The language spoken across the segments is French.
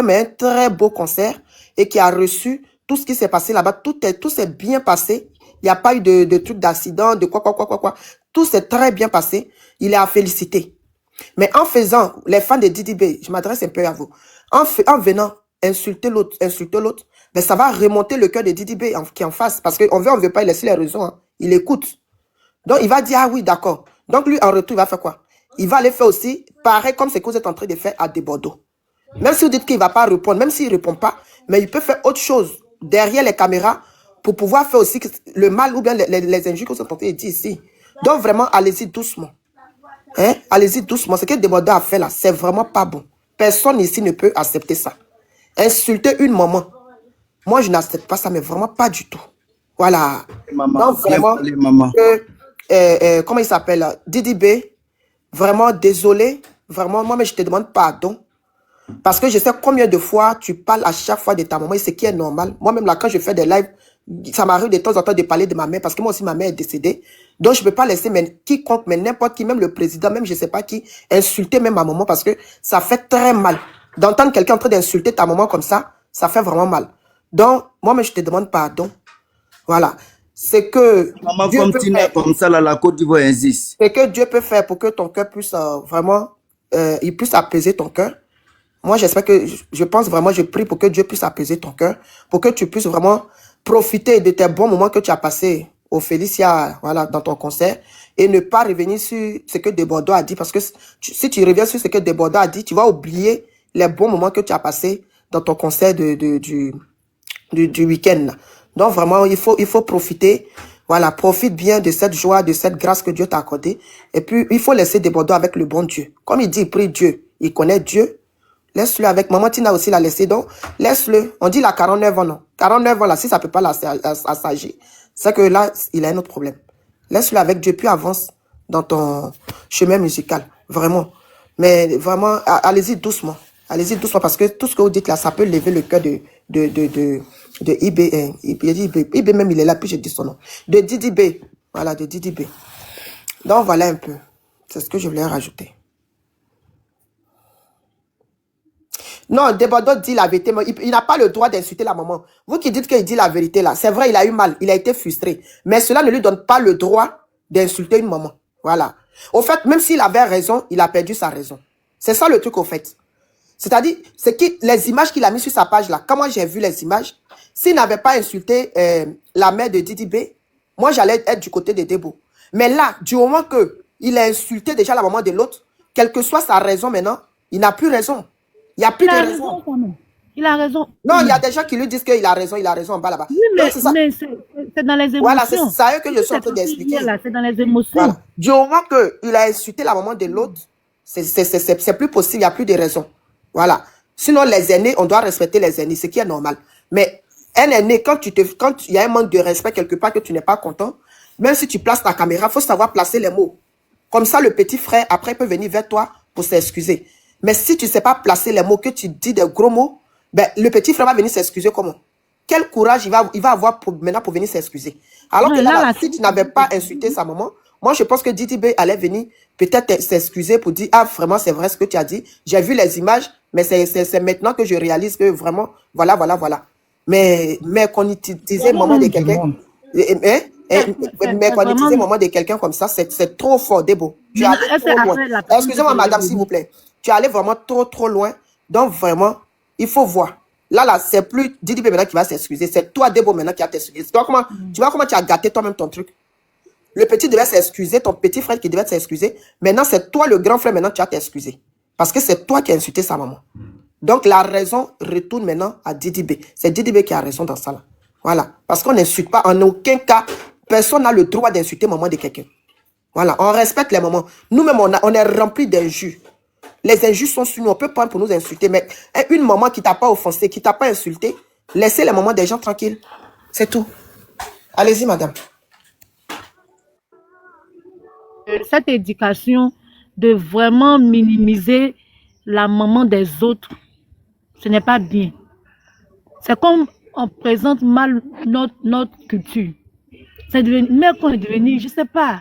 mais un très beau concert et qui a reçu tout ce qui s'est passé là-bas. Tout s'est bien passé. Il n'y a pas eu de trucs d'accident, de quoi. Tout s'est très bien passé. Il est à féliciter. Mais en faisant, les fans de Didi B, je m'adresse un peu à vous, en venant insulter l'autre, ben ça va remonter le cœur de Didi B qui est en face. Parce qu'on on veut pas laisser les raisons. Hein. Il écoute. Donc, il va dire, ah oui, d'accord. Donc, lui, en retour, il va faire quoi? Il va aller faire aussi, pareil comme ce que vous êtes en train de faire à des Bordeaux. Même si vous dites qu'il ne va pas répondre, même s'il ne répond pas, mais il peut faire autre chose derrière les caméras pour pouvoir faire aussi le mal ou bien les injures que vous êtes en train de dire ici. Donc, vraiment, allez-y doucement. Hein? Allez-y doucement. Ce que Desbordeaux a fait là, c'est vraiment pas bon. Personne ici ne peut accepter ça. Insulter une maman. Moi, je n'accepte pas ça, mais vraiment pas du tout. Voilà. Maman, donc, vraiment, maman. Comment il s'appelle? Didi B, vraiment désolé. Vraiment, moi, mais je te demande pardon. Parce que je sais combien de fois tu parles à chaque fois de ta maman et ce qui est normal. Moi-même, là, quand je fais des lives, ça m'arrive de temps en temps de parler de ma mère parce que moi aussi, ma mère est décédée. Donc, je ne peux pas laisser quiconque, mais n'importe qui, même le président, même je ne sais pas qui, insulter même ma maman parce que ça fait très mal. D'entendre quelqu'un en train d'insulter ta maman comme ça fait vraiment mal. Donc, moi-même, je te demande pardon. Voilà. C'est que maman Dieu peut faire comme ça, là, la Côte d'Ivoire insiste. C'est que Dieu peut faire pour que ton cœur puisse vraiment, il puisse apaiser ton cœur. Moi, j'espère que, je pense vraiment, je prie pour que Dieu puisse apaiser ton cœur, pour que tu puisses vraiment profiter de tes bons moments que tu as passés au Félicia, voilà, dans ton concert, et ne pas revenir sur ce que Desbordeaux a dit, parce que si tu reviens sur ce que Desbordeaux a dit, tu vas oublier les bons moments que tu as passés dans ton concert du week-end. Donc, vraiment, il faut profiter. Voilà, profite bien de cette joie, de cette grâce que Dieu t'a accordée. Et puis, il faut laisser Desbordeaux avec le bon Dieu. Comme il dit, il prie Dieu. Il connaît Dieu. Laisse-le avec. Maman Tina aussi l'a laissé. Donc, laisse-le. On dit la 49 ans, non. 49 ans, là, si ça ne peut pas l'assagir, c'est que là, il a un autre problème. Laisse-le avec Dieu, puis avance dans ton chemin musical. Vraiment. Mais vraiment, allez-y doucement. Allez-y doucement parce que tout ce que vous dites là, ça peut lever le cœur de IB. IB même, il est là, puis je dis son nom. De Didi B. Voilà, de Didi B. Donc, voilà un peu. C'est ce que je voulais rajouter. Non, Desbordeaux dit la vérité, mais il n'a pas le droit d'insulter la maman. Vous qui dites qu'il dit la vérité là, c'est vrai, il a eu mal, il a été frustré. Mais cela ne lui donne pas le droit d'insulter une maman. Voilà. Au fait, même s'il avait raison, il a perdu sa raison. C'est ça le truc au fait. C'est-à-dire, les images qu'il a mis sur sa page là, comment j'ai vu les images, s'il n'avait pas insulté la mère de Didi B, moi j'allais être du côté de Debo. Mais là, du moment qu'il a insulté déjà la maman de l'autre, quelle que soit sa raison maintenant, il n'a plus raison. Il n'y a plus de raison. Il a raison. Non, il y a des gens qui lui disent qu'il a raison en bas là-bas. Oui, mais c'est dans les émotions. Voilà, c'est ça que je suis en train d'expliquer. C'est dans les émotions. Voilà. Du moment qu'il a insulté la maman de l'autre, c'est plus possible, il n'y a plus de raison. Voilà. Sinon, les aînés, on doit respecter les aînés, ce qui est normal. Mais un aîné, quand il y a un manque de respect quelque part que tu n'es pas content, même si tu places ta caméra, il faut savoir placer les mots. Comme ça, le petit frère, après, peut venir vers toi pour s'excuser. Mais si tu ne sais pas placer les mots, que tu dis des gros mots, ben, le petit frère va venir s'excuser comment? Quel courage il va avoir maintenant pour venir s'excuser? Alors que là, si tu n'avais pas insulté sa maman, moi, je pense que Didi B allait venir peut-être s'excuser pour dire, ah, vraiment, c'est vrai ce que tu as dit. J'ai vu les images, mais c'est maintenant que je réalise que vraiment, voilà. Mais qu'on utilisait maman de quelqu'un, mais qu'on utilisait maman de quelqu'un comme ça, c'est trop fort, Debo. Tu es allé trop loin. Excusez-moi, madame, s'il vous plaît. Tu es allé vraiment trop loin. Donc, vraiment, il faut voir. Là, c'est plus Didi B maintenant qui va s'excuser. C'est toi, Debo, maintenant qui va t'excuser. Tu vois comment tu as gâté toi-même ton truc? Le petit devait s'excuser, ton petit frère qui devait s'excuser. Maintenant, c'est toi, le grand frère, maintenant, tu vas t'excuser. Parce que c'est toi qui as insulté sa maman. Donc, la raison retourne maintenant à Didi B. C'est Didi B qui a raison dans ça, là. Voilà. Parce qu'on n'insulte pas, en aucun cas, personne n'a le droit d'insulter maman de quelqu'un. Voilà. On respecte les mamans. Nous-mêmes, on est remplis d'injures. Les injures sont sur nous. On peut prendre pour nous insulter. Mais une maman qui t'a pas offensé, qui t'a pas insulté, laissez les mamans des gens tranquilles. C'est tout. Allez-y, madame. Cette éducation de vraiment minimiser la maman des autres, ce n'est pas bien. C'est comme on présente mal notre culture. C'est devenu, mais qu'on est devenu, je ne sais pas,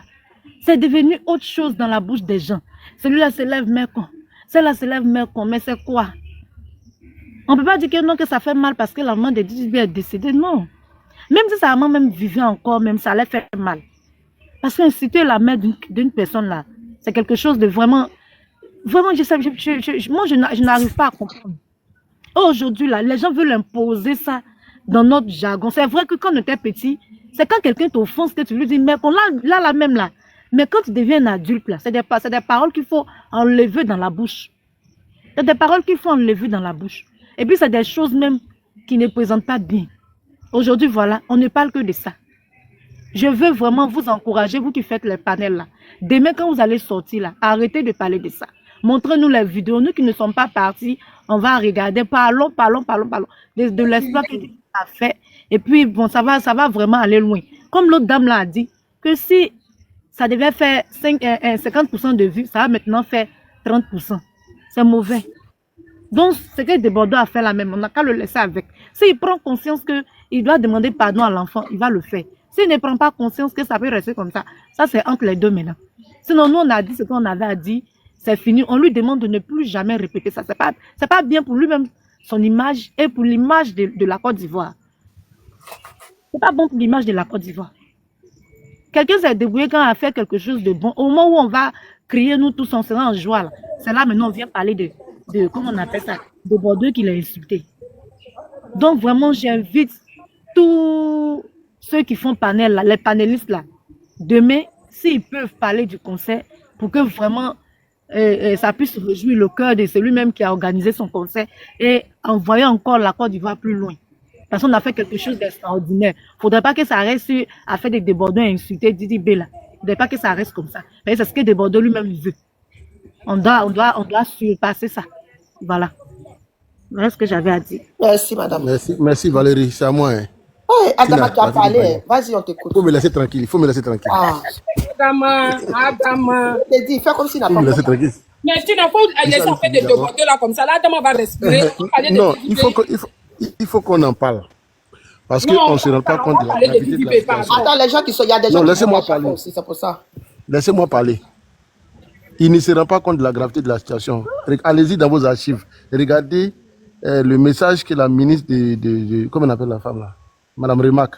c'est devenu autre chose dans la bouche des gens. Celui-là se lève, mais con. Celle-là se lève, mais con. Mais c'est quoi? On ne peut pas dire que non, que ça fait mal parce que la maman de Didi B est décédée. Non. Même si sa maman même vivait encore, même ça allait faire mal. Parce qu'insulter la mère d'une personne là, c'est quelque chose de vraiment... Vraiment, moi, je n'arrive pas à comprendre. Aujourd'hui, là, les gens veulent imposer ça dans notre jargon. C'est vrai que quand on était petit, c'est quand quelqu'un t'offense que tu lui dis, mais là, même là. Mais quand tu deviens un adulte, là, c'est des paroles qu'il faut enlever dans la bouche. C'est des paroles qu'il faut enlever dans la bouche. Et puis, c'est des choses même qui ne présentent pas bien. Aujourd'hui, voilà, on ne parle que de ça. Je veux vraiment vous encourager, vous qui faites les panels là. Demain, quand vous allez sortir là, arrêtez de parler de ça. Montrez-nous les vidéos. Nous qui ne sommes pas partis, on va regarder. Parlons de l'espoir que Dieu a fait. Et puis, bon, ça va vraiment aller loin. Comme l'autre dame là a dit, que si ça devait faire 50% de vues, ça va maintenant faire 30%. C'est mauvais. Donc, ce que Bordeaux a fait là même, on n'a qu'à le laisser avec. S'il prend conscience qu'il doit demander pardon à l'enfant, il va le faire. S'il ne prend pas conscience que ça peut rester comme ça c'est entre les deux maintenant. Sinon, nous, on a dit ce qu'on avait à dire, c'est fini. On lui demande de ne plus jamais répéter ça. C'est pas bien pour lui-même, son image, et pour l'image de la Côte d'Ivoire. C'est pas bon pour l'image de la Côte d'Ivoire. Quelqu'un s'est débrouillé quand on a fait quelque chose de bon. Au moment où on va crier, nous tous, on sera en joie. C'est là maintenant on vient parler de comment on appelle ça, de Bordeaux qu'il a insulté. Donc vraiment, j'invite tous ceux qui font panel, là, les panélistes là, demain, s'ils peuvent parler du concert, pour que vraiment ça puisse réjouir le cœur de celui-même qui a organisé son concert et envoyer encore la Côte d'Ivoire plus loin. Parce qu'on a fait quelque chose d'extraordinaire. Il ne faudrait pas que ça reste à faire des débordements et insulter Didi B là. Il ne faudrait pas que ça reste comme ça. C'est ce que Desbordeaux lui-même veut. On doit surpasser ça. Voilà. Voilà ce que j'avais à dire. Merci, madame. Merci Valérie, c'est à moi. Hein. Ouais, Adama, tu as parlé. Vas-y, on t'écoute. Il faut me laisser tranquille. Adama. Je t'ai dit, fais comme s'il n'a pas me laisser tranquille. Mais tu n'as pas laissé en fait de Bordeaux là comme ça. Là, Adama va respirer. Non, il faut qu'on en parle. Parce qu'on ne se rend pas compte de la gravité de la situation. Attends, les gens qui sont... Il y a des gens qui laissez-moi parler. Aussi, c'est pour ça. Laissez-moi parler. Il ne se rend pas compte de la gravité de la situation. Allez-y dans vos archives. Regardez le message que la ministre de comment on appelle la femme là, Madame Remarque,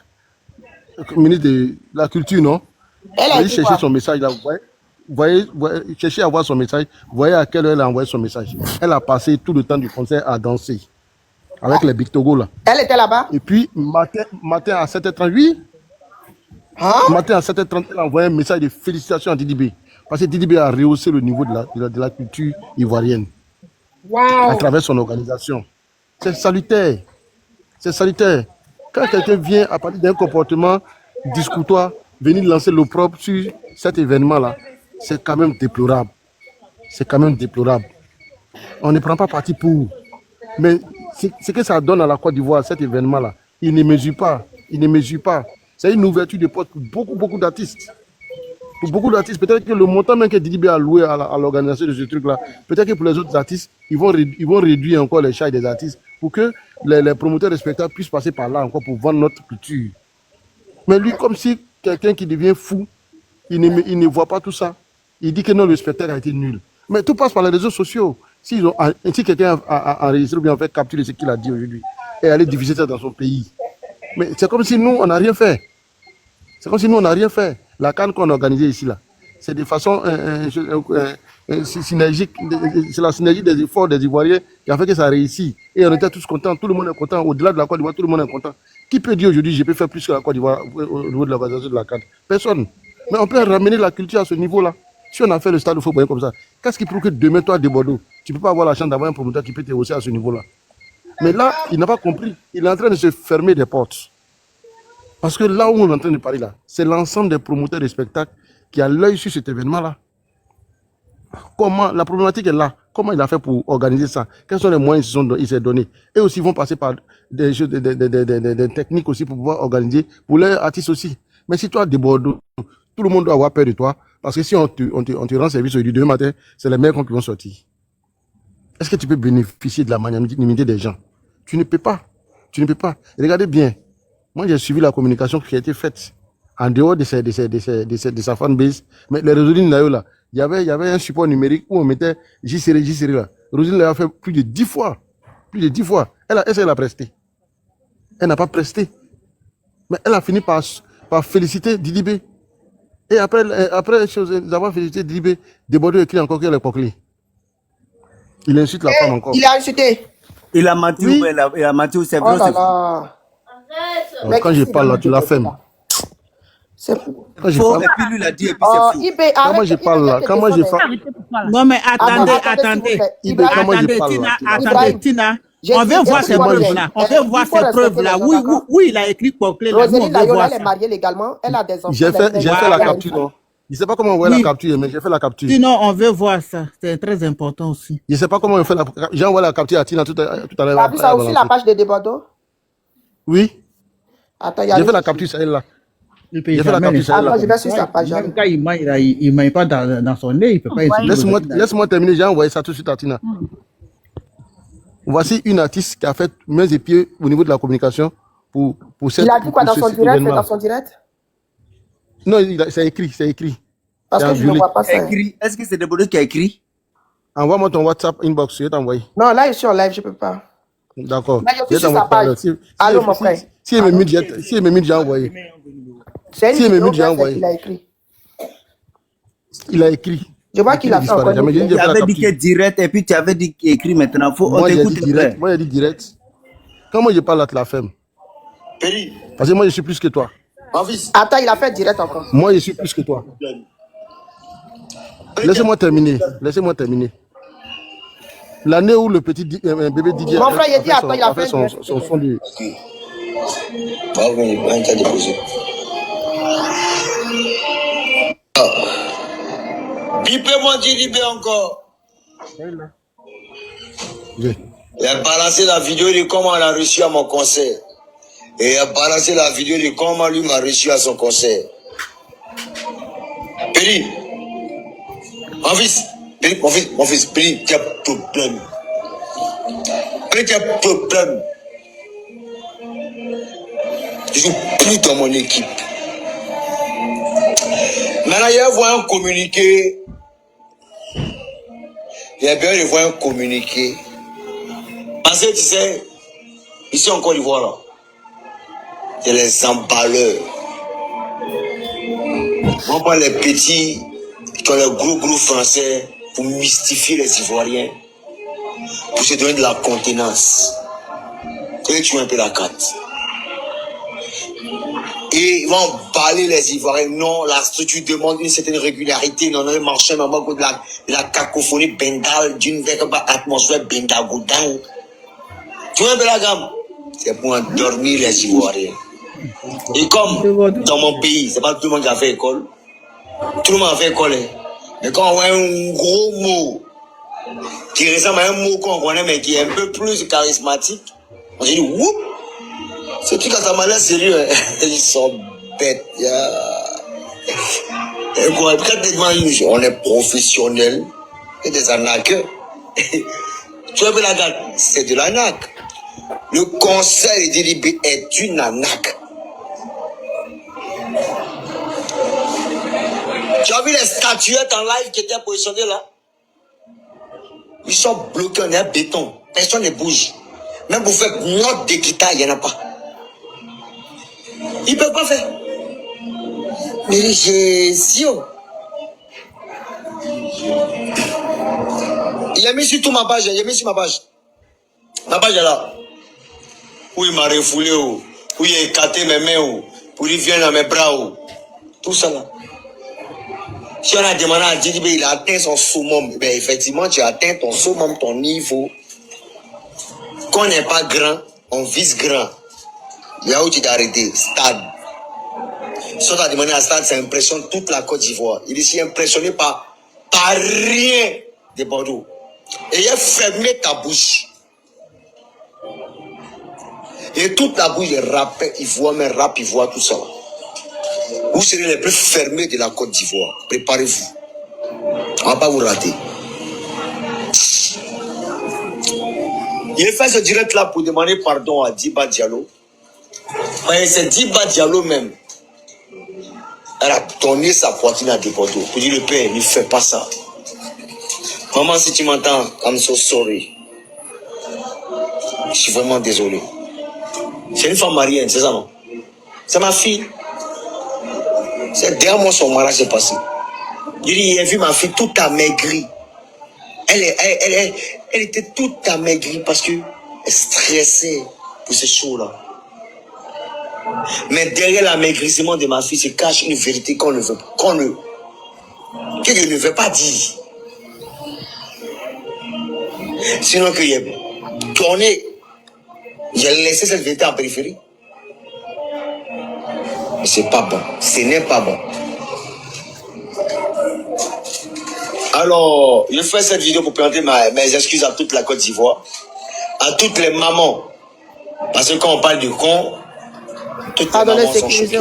ministre de la Culture, non? Elle a cherché son message là. Vous voyez, cherchez à voir son message. Vous voyez à quelle heure elle a envoyé son message. Elle a passé tout le temps du concert à danser. Avec les Big Togo là. Elle était là-bas? Et puis, matin à 7h30, oui. Matin à 7h30, elle a envoyé un message de félicitations à Didi B. Parce que Didi B a rehaussé le niveau de la culture ivoirienne. Wow. À travers son organisation. C'est salutaire. C'est salutaire. Quand quelqu'un vient à partir d'un comportement discutoire, venir lancer l'opprobre sur cet événement-là, c'est quand même déplorable. C'est quand même déplorable. On ne prend pas parti pour. Mais ce que ça donne à la Côte d'Ivoire, cet événement-là, il ne mesure pas. Il ne mesure pas. C'est une ouverture de porte pour beaucoup d'artistes. Pour beaucoup d'artistes, peut-être que le montant même que Didi B a alloué à l'organisation de ce truc-là, peut-être que pour les autres artistes, ils vont réduire encore les charges des artistes pour que les promoteurs de spectacles puissent passer par là encore pour vendre notre culture. Mais lui, comme si quelqu'un qui devient fou, il ne voit pas tout ça. Il dit que non, le spectacle a été nul. Mais tout passe par les réseaux sociaux. Si quelqu'un a enregistré ou bien fait capturer ce qu'il a dit aujourd'hui et aller diffuser ça dans son pays. Mais c'est comme si nous, on n'a rien fait. C'est comme si nous, on n'a rien fait. La CAN qu'on a organisée ici, là, c'est de façon synergique. C'est la synergie des efforts des Ivoiriens qui a fait que ça a réussi. Et on était tous contents. Tout le monde est content. Au-delà de la Côte d'Ivoire, tout le monde est content. Qui peut dire aujourd'hui, je peux faire plus que la Côte d'Ivoire au niveau de l'organisation de la CAN? Personne. Mais on peut ramener la culture à ce niveau-là. Si on a fait le stade de football comme ça, qu'est-ce qui prouve que demain, toi, de Bordeaux, tu ne peux pas avoir la chance d'avoir un promoteur qui peut te hausser à ce niveau-là? Mais là, il n'a pas compris. Il est en train de se fermer des portes. Parce que là où on est en train de parler, là, c'est l'ensemble des promoteurs de spectacles qui a l'œil sur cet événement-là. Comment, la problématique est là. Comment il a fait pour organiser ça? Quels sont les moyens qu'il s'est donné? Et aussi, ils vont passer par des techniques aussi pour pouvoir organiser pour les artistes aussi. Mais si toi, de Bordeaux, tout le monde doit avoir peur de toi. Parce que si on te rend service aujourd'hui, demain matin, c'est les meilleurs qui vont sortir. Est-ce que tu peux bénéficier de la magnanimité des gens? Tu ne peux pas. Tu ne peux pas. Regardez bien. Moi, j'ai suivi la communication qui a été faite en dehors de sa fanbase. Mais les Roseline là, il y avait un support numérique où on mettait J-Série là. Roseline l'a fait plus de 10 fois. Plus de 10 fois. Est-ce qu'elle a presté? Elle n'a pas presté. Mais elle a fini par féliciter Didibé. Et après avoir félicité Didibé, Desbordeaux écrit encore qu'elle est coquelée. Il insulte la femme encore. Il a insulté. Il a menti Oui. ou il a menti ou c'est Oh vrai ou là c'est faux? là. Donc, Mais quand qu'est-ce je qu'il parle a là, tu la fermes. C'est fou. Quand je Faux, parle, et puis lui il a dit et puis Oh, c'est faux. Ibé, quand moi arrête. je parle là, quand moi je parle, Arrêtez pour toi là. Non, mais Attends, attendez. s'il vous plaît. Ibé, quand moi je Attendez, parle Tina, là, tu la fermes. Ibrahim, Tina. j'ai On dit, veut voir ces écoute-moi bien. preuves-là. On veut voir Il faut ces respecter preuves-là. les gens, Oui, d'accord? oui, il a écrit Coquelin là. Nous, on Roséline veut Layola, voir elle est ça. mariée légalement. Elle a des enfants. J'ai fait la elle a capture. une Non. Je ne sais pas comment on voit la Oui. capture, mais j'ai fait la capture. Sinon, on veut voir ça. C'est très important aussi. Je ne sais pas comment on fait la capture. J'ai envoyé la capture à Tina tout à l'heure. Tu as vu ça aussi, la page de Desbordeaux? Oui, Attends, il y a j'ai les fait la fichiers. capture, c'est elle là. Il peut J'ai fait la jamais capture, c'est elle Attends, je là. vais sur sa page. Même quand il mange, il mange pas dans son nez, il peut pas insulter Roséline. Laisse-moi terminer, j'ai envoyé ça tout de suite à Tina. Voici une artiste qui a fait mains et pieds au niveau de la communication pour cette Il a dit quoi dans pour son cet direct? événement. Dans son direct? Non, c'est écrit. Parce C'est que en je ne violet. vois pas ça. Écrit. Est-ce que c'est Desbordeaux qui a écrit? Envoie-moi ton WhatsApp inbox, je vais t'envoyer. Non, là, je suis en live, je ne peux pas. D'accord. Mais je suis Je vais sur sa t'envoyer tout à l'heure. page. Allô, mon frère. Si elle me mute, j'ai envoyé. C'est une Si elle me vidéo mute, j'ai envoyé. qu'il a écrit. Il a écrit. Je vois qu'il a fait encore Jamais. une J'ai Tu fait la avais dit que capture. direct et puis tu avais dit écrit maintenant. Faut, on Moi, j'ai t'écoute. dit direct. Moi, j'ai dit direct. Quand moi, je parle là, tu la fermes. Parce que moi, je suis plus que toi. Attends, il a fait direct encore. Moi, je suis plus que toi. Laissez-moi terminer. L'année où le petit bébé Didier Mon frère, il dit, attends, il a fait son direct. son de... Bipez-moi Didibé encore. Oui. Il a balancé la vidéo de comment elle a reçu à mon concert. Et il a balancé la vidéo de comment lui m'a reçu à son concert. Péri, mon fils, Péri, tu as problème. Péri, tu as problème. Je joue plus dans mon équipe. Maintenant, il y a un communiqué. Il y a bien de voir un communiqué. Parce que tu sais, ici en Côte d'Ivoire, là, il y a les emballeurs. On prend les petits, qui ont les gros français pour mystifier les Ivoiriens, pour se donner de la contenance. Et tu as un peu la carte. Et ils vont emballer les Ivoiriens. Non, la structure demande une certaine régularité. Non, le marché, maman, de la cacophonie bengale, d'une véritable atmosphère bendagoudin. Tu vois un peu la gamme? C'est pour endormir les Ivoiriens. Et comme dans mon pays, c'est pas tout le monde qui a fait école. Tout le monde a fait école. Hein. Mais quand on voit un gros mot qui ressemble à un mot qu'on connaît, mais qui est un peu plus charismatique, on se dit, woup! C'est tout quand ça m'a l'air sérieux. Hein. Ils sont bêtes. Et quoi, on est professionnels et des arnaqueurs. Tu vois, la gare, c'est de l'arnaque. Le conseil Didibé est une arnaque. Tu as vu les statuettes en live qui étaient positionnées là? Ils sont bloqués en un béton. Personne ne bouge. Même pour faire note de guitare, il n'y en a pas. Ils ne peuvent pas faire. Mais Jésus. Il a mis sur toute ma page. Il a mis sur ma page. Ma page est là. Où il m'a refoulé. Où il a écarté mes mains. Où il vient dans mes bras. Tout ça là. Si on a demandé à Didibé, il a atteint son summum. Ben effectivement, tu as atteint ton summum, ton niveau. Quand on n'est pas grand, on vise grand. Il y a où tu t'es arrêté, stade. Si on t'a demandé à stade, ça impressionne toute la Côte d'Ivoire. Il est si impressionné par rien de Bordeaux. Et il a fermé ta bouche. Et toute la bouche est rappée, ivoire, mais rap, ivoire, tout ça. Vous serez les plus fermés de la Côte d'Ivoire. Préparez-vous. On ne va pas vous rater. Il a fait ce direct-là pour demander pardon à Diba Diallo. Mais c'est Diba Diallo même. Elle a donné sa poitrine à Desbordeaux pour dire le père, ne fais pas ça. Maman, si tu m'entends, I'm so sorry. Je suis vraiment désolé. C'est une femme mariée, c'est ça, non? C'est ma fille. C'est derrière moi son mariage s'est passé. J'ai vu ma fille toute amaigrie. Elle était toute amaigrie parce qu'elle stressait pour ces choses-là. Mais derrière l'amaigrissement de ma fille se cache une vérité que je ne veux pas dire. Sinon que j'ai tourné, j'ai laissé cette vérité en périphérie. Mais c'est pas bon. Ce n'est pas bon. Alors, je fais cette vidéo pour présenter mes excuses à toute la Côte d'Ivoire, à toutes les mamans. Parce que quand on parle du con, toutes les mamans sont choquées.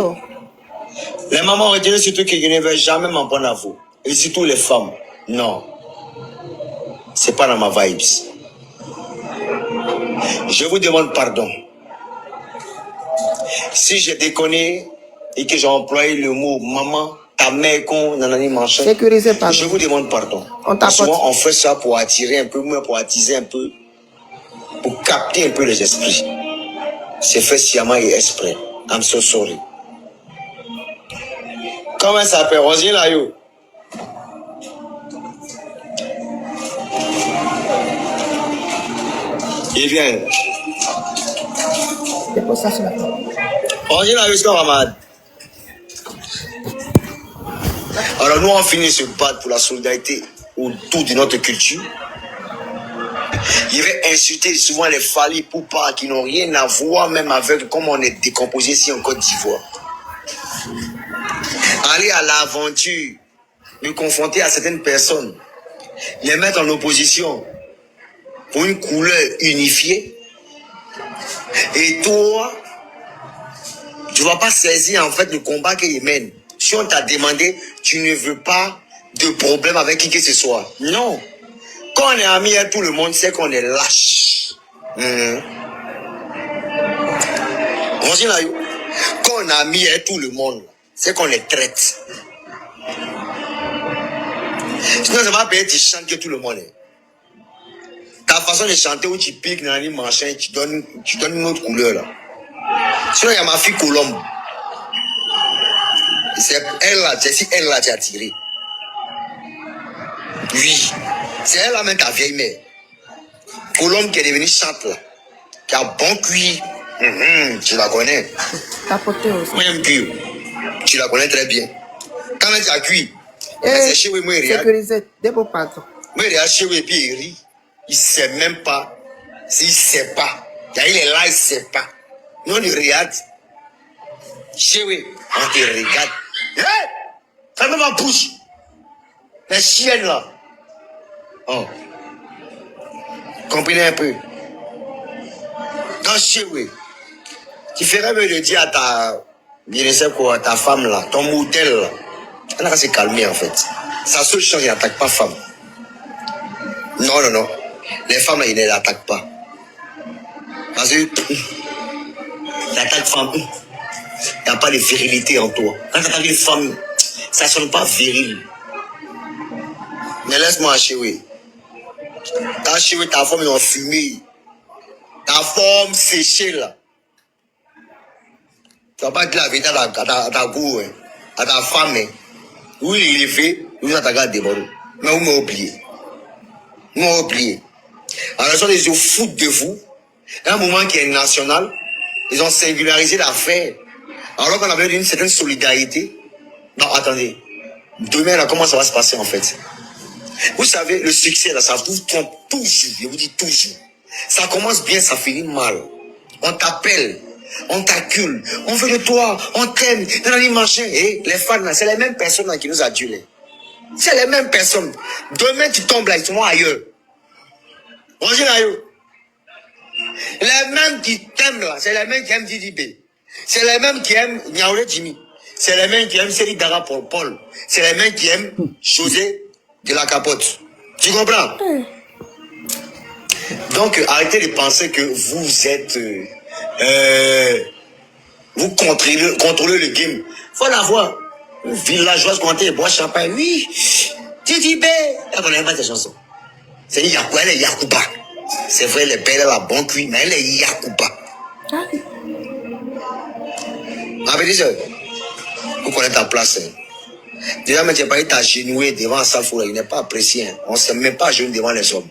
Les mamans retenez surtout que je ne vais jamais m'en prendre à vous. Et surtout les femmes. Non. C'est pas dans ma vibes. Je vous demande pardon. Si j'ai déconné et que j'ai employé le mot maman, ta mère con, nanani machin, Sécurisé, pardon. je vous demande pardon. Souvent, on fait ça pour attirer un peu, pour attiser un peu, pour capter un peu les esprits. C'est fait sciemment et exprès. I'm so sorry. Comment ça s'appelle? Rosier là, yo. Il vient. Rosier là, yo, c'est pas malade. Alors nous, on finit ce battre pour la solidarité autour de notre culture. Il va insulter souvent les Fally Ipupa qui n'ont rien à voir même avec comment on est décomposé ici en Côte d'Ivoire. Aller à l'aventure, me confronter à certaines personnes, les mettre en opposition pour une couleur unifiée. Et toi, tu ne vas pas saisir en fait le combat qu'ils mènent. Si on t'a demandé, tu ne veux pas de problème avec qui que ce soit. Non. Quand on est amis à tout le monde, c'est qu'on est lâche. Quand on est amis à tout le monde, c'est qu'on les traite. Sinon, ça va payer, tu chantes que tout le monde. Ta façon de chanter où tu piques dans les machins, tu donnes une autre couleur là. Sinon, il y a ma fille Colombe. C'est elle là, c'est elle là qui a tiré. Oui. C'est elle là même ta vieille mère. Colombe qui est devenue chante là. Qui a bon cuit. Tu la connais. Tapoter aussi. Moi j'aime cuire. Tu la connais très bien. Quand elle a cuit, c'est chez moi il regarde. Sécurisé, dépôt pardon. Moi il regarde chez moi et puis il rit. Il sait même pas. S'il sait pas. Il est là, il sait pas. Nous on regarde. Chez moi, on te regarde. Hé! Ferme ma bouche. Les chiennes là. Oh. Comprenez un peu. Dans chez moi, tu ferais mieux de dire à ta, je ne sais quoi, ta femme là, ton modèle là, elle va se calmer en fait. Sa seule chance, il n'attaque pas femme. Non, non, non. Les femmes là, ils ne l'attaquent pas. Parce que, l'attaque femme, il n'y a pas de virilité en toi. Quand tu attaques une femme, ça ne sonne pas viril. Mais laisse-moi chérie. Ta chérie, ta femme est en fumée. Ta forme séchée là. Tu vas pas dire la vérité à ta goût, hein, à ta femme. Hein. Oui, il est fait, vous attaquez des bords. Mais vous m'avez oublié. Vous m'avez oublié. Alors, ils se foutent de vous. Un moment qui est national, ils ont singularisé l'affaire. Alors qu'on avait une certaine solidarité. Non, attendez. Demain, là, comment ça va se passer en fait? Vous savez, le succès, là, ça vous trompe toujours. Je vous dis toujours. Ça commence bien, ça finit mal. On t'appelle, on t'accule, on veut de toi, on t'aime, dans les machins. Et les fans, là, c'est les mêmes personnes là, qui nous adulent. C'est les mêmes personnes. Demain, tu tombes là, ils sont ailleurs. Bonjour, ailleurs. Les mêmes qui t'aiment là, c'est les mêmes qui aiment Didi B. C'est les mêmes qui aiment Niaoulé Jimmy. C'est les mêmes qui aiment Seri Dara pour Paul. C'est les mêmes qui aiment José de la Capote. Tu comprends? Donc, arrêtez de penser que vous êtes... vous contrôlez le game. Faut l'avoir. Une villageoise compter, boire champagne. Oui. Didi B. Elle connaît pas tes chansons. C'est Yakou, elle est Yakouba. C'est vrai, le père elle a bon cuit, mais elle est Yakuba. Ma petite soeur, vous connaissez ta place. Hein. Déjà, mais tu n'as pas été agenouillé devant ça, il n'est pas apprécié. Hein. On ne se met pas à genoux devant les hommes.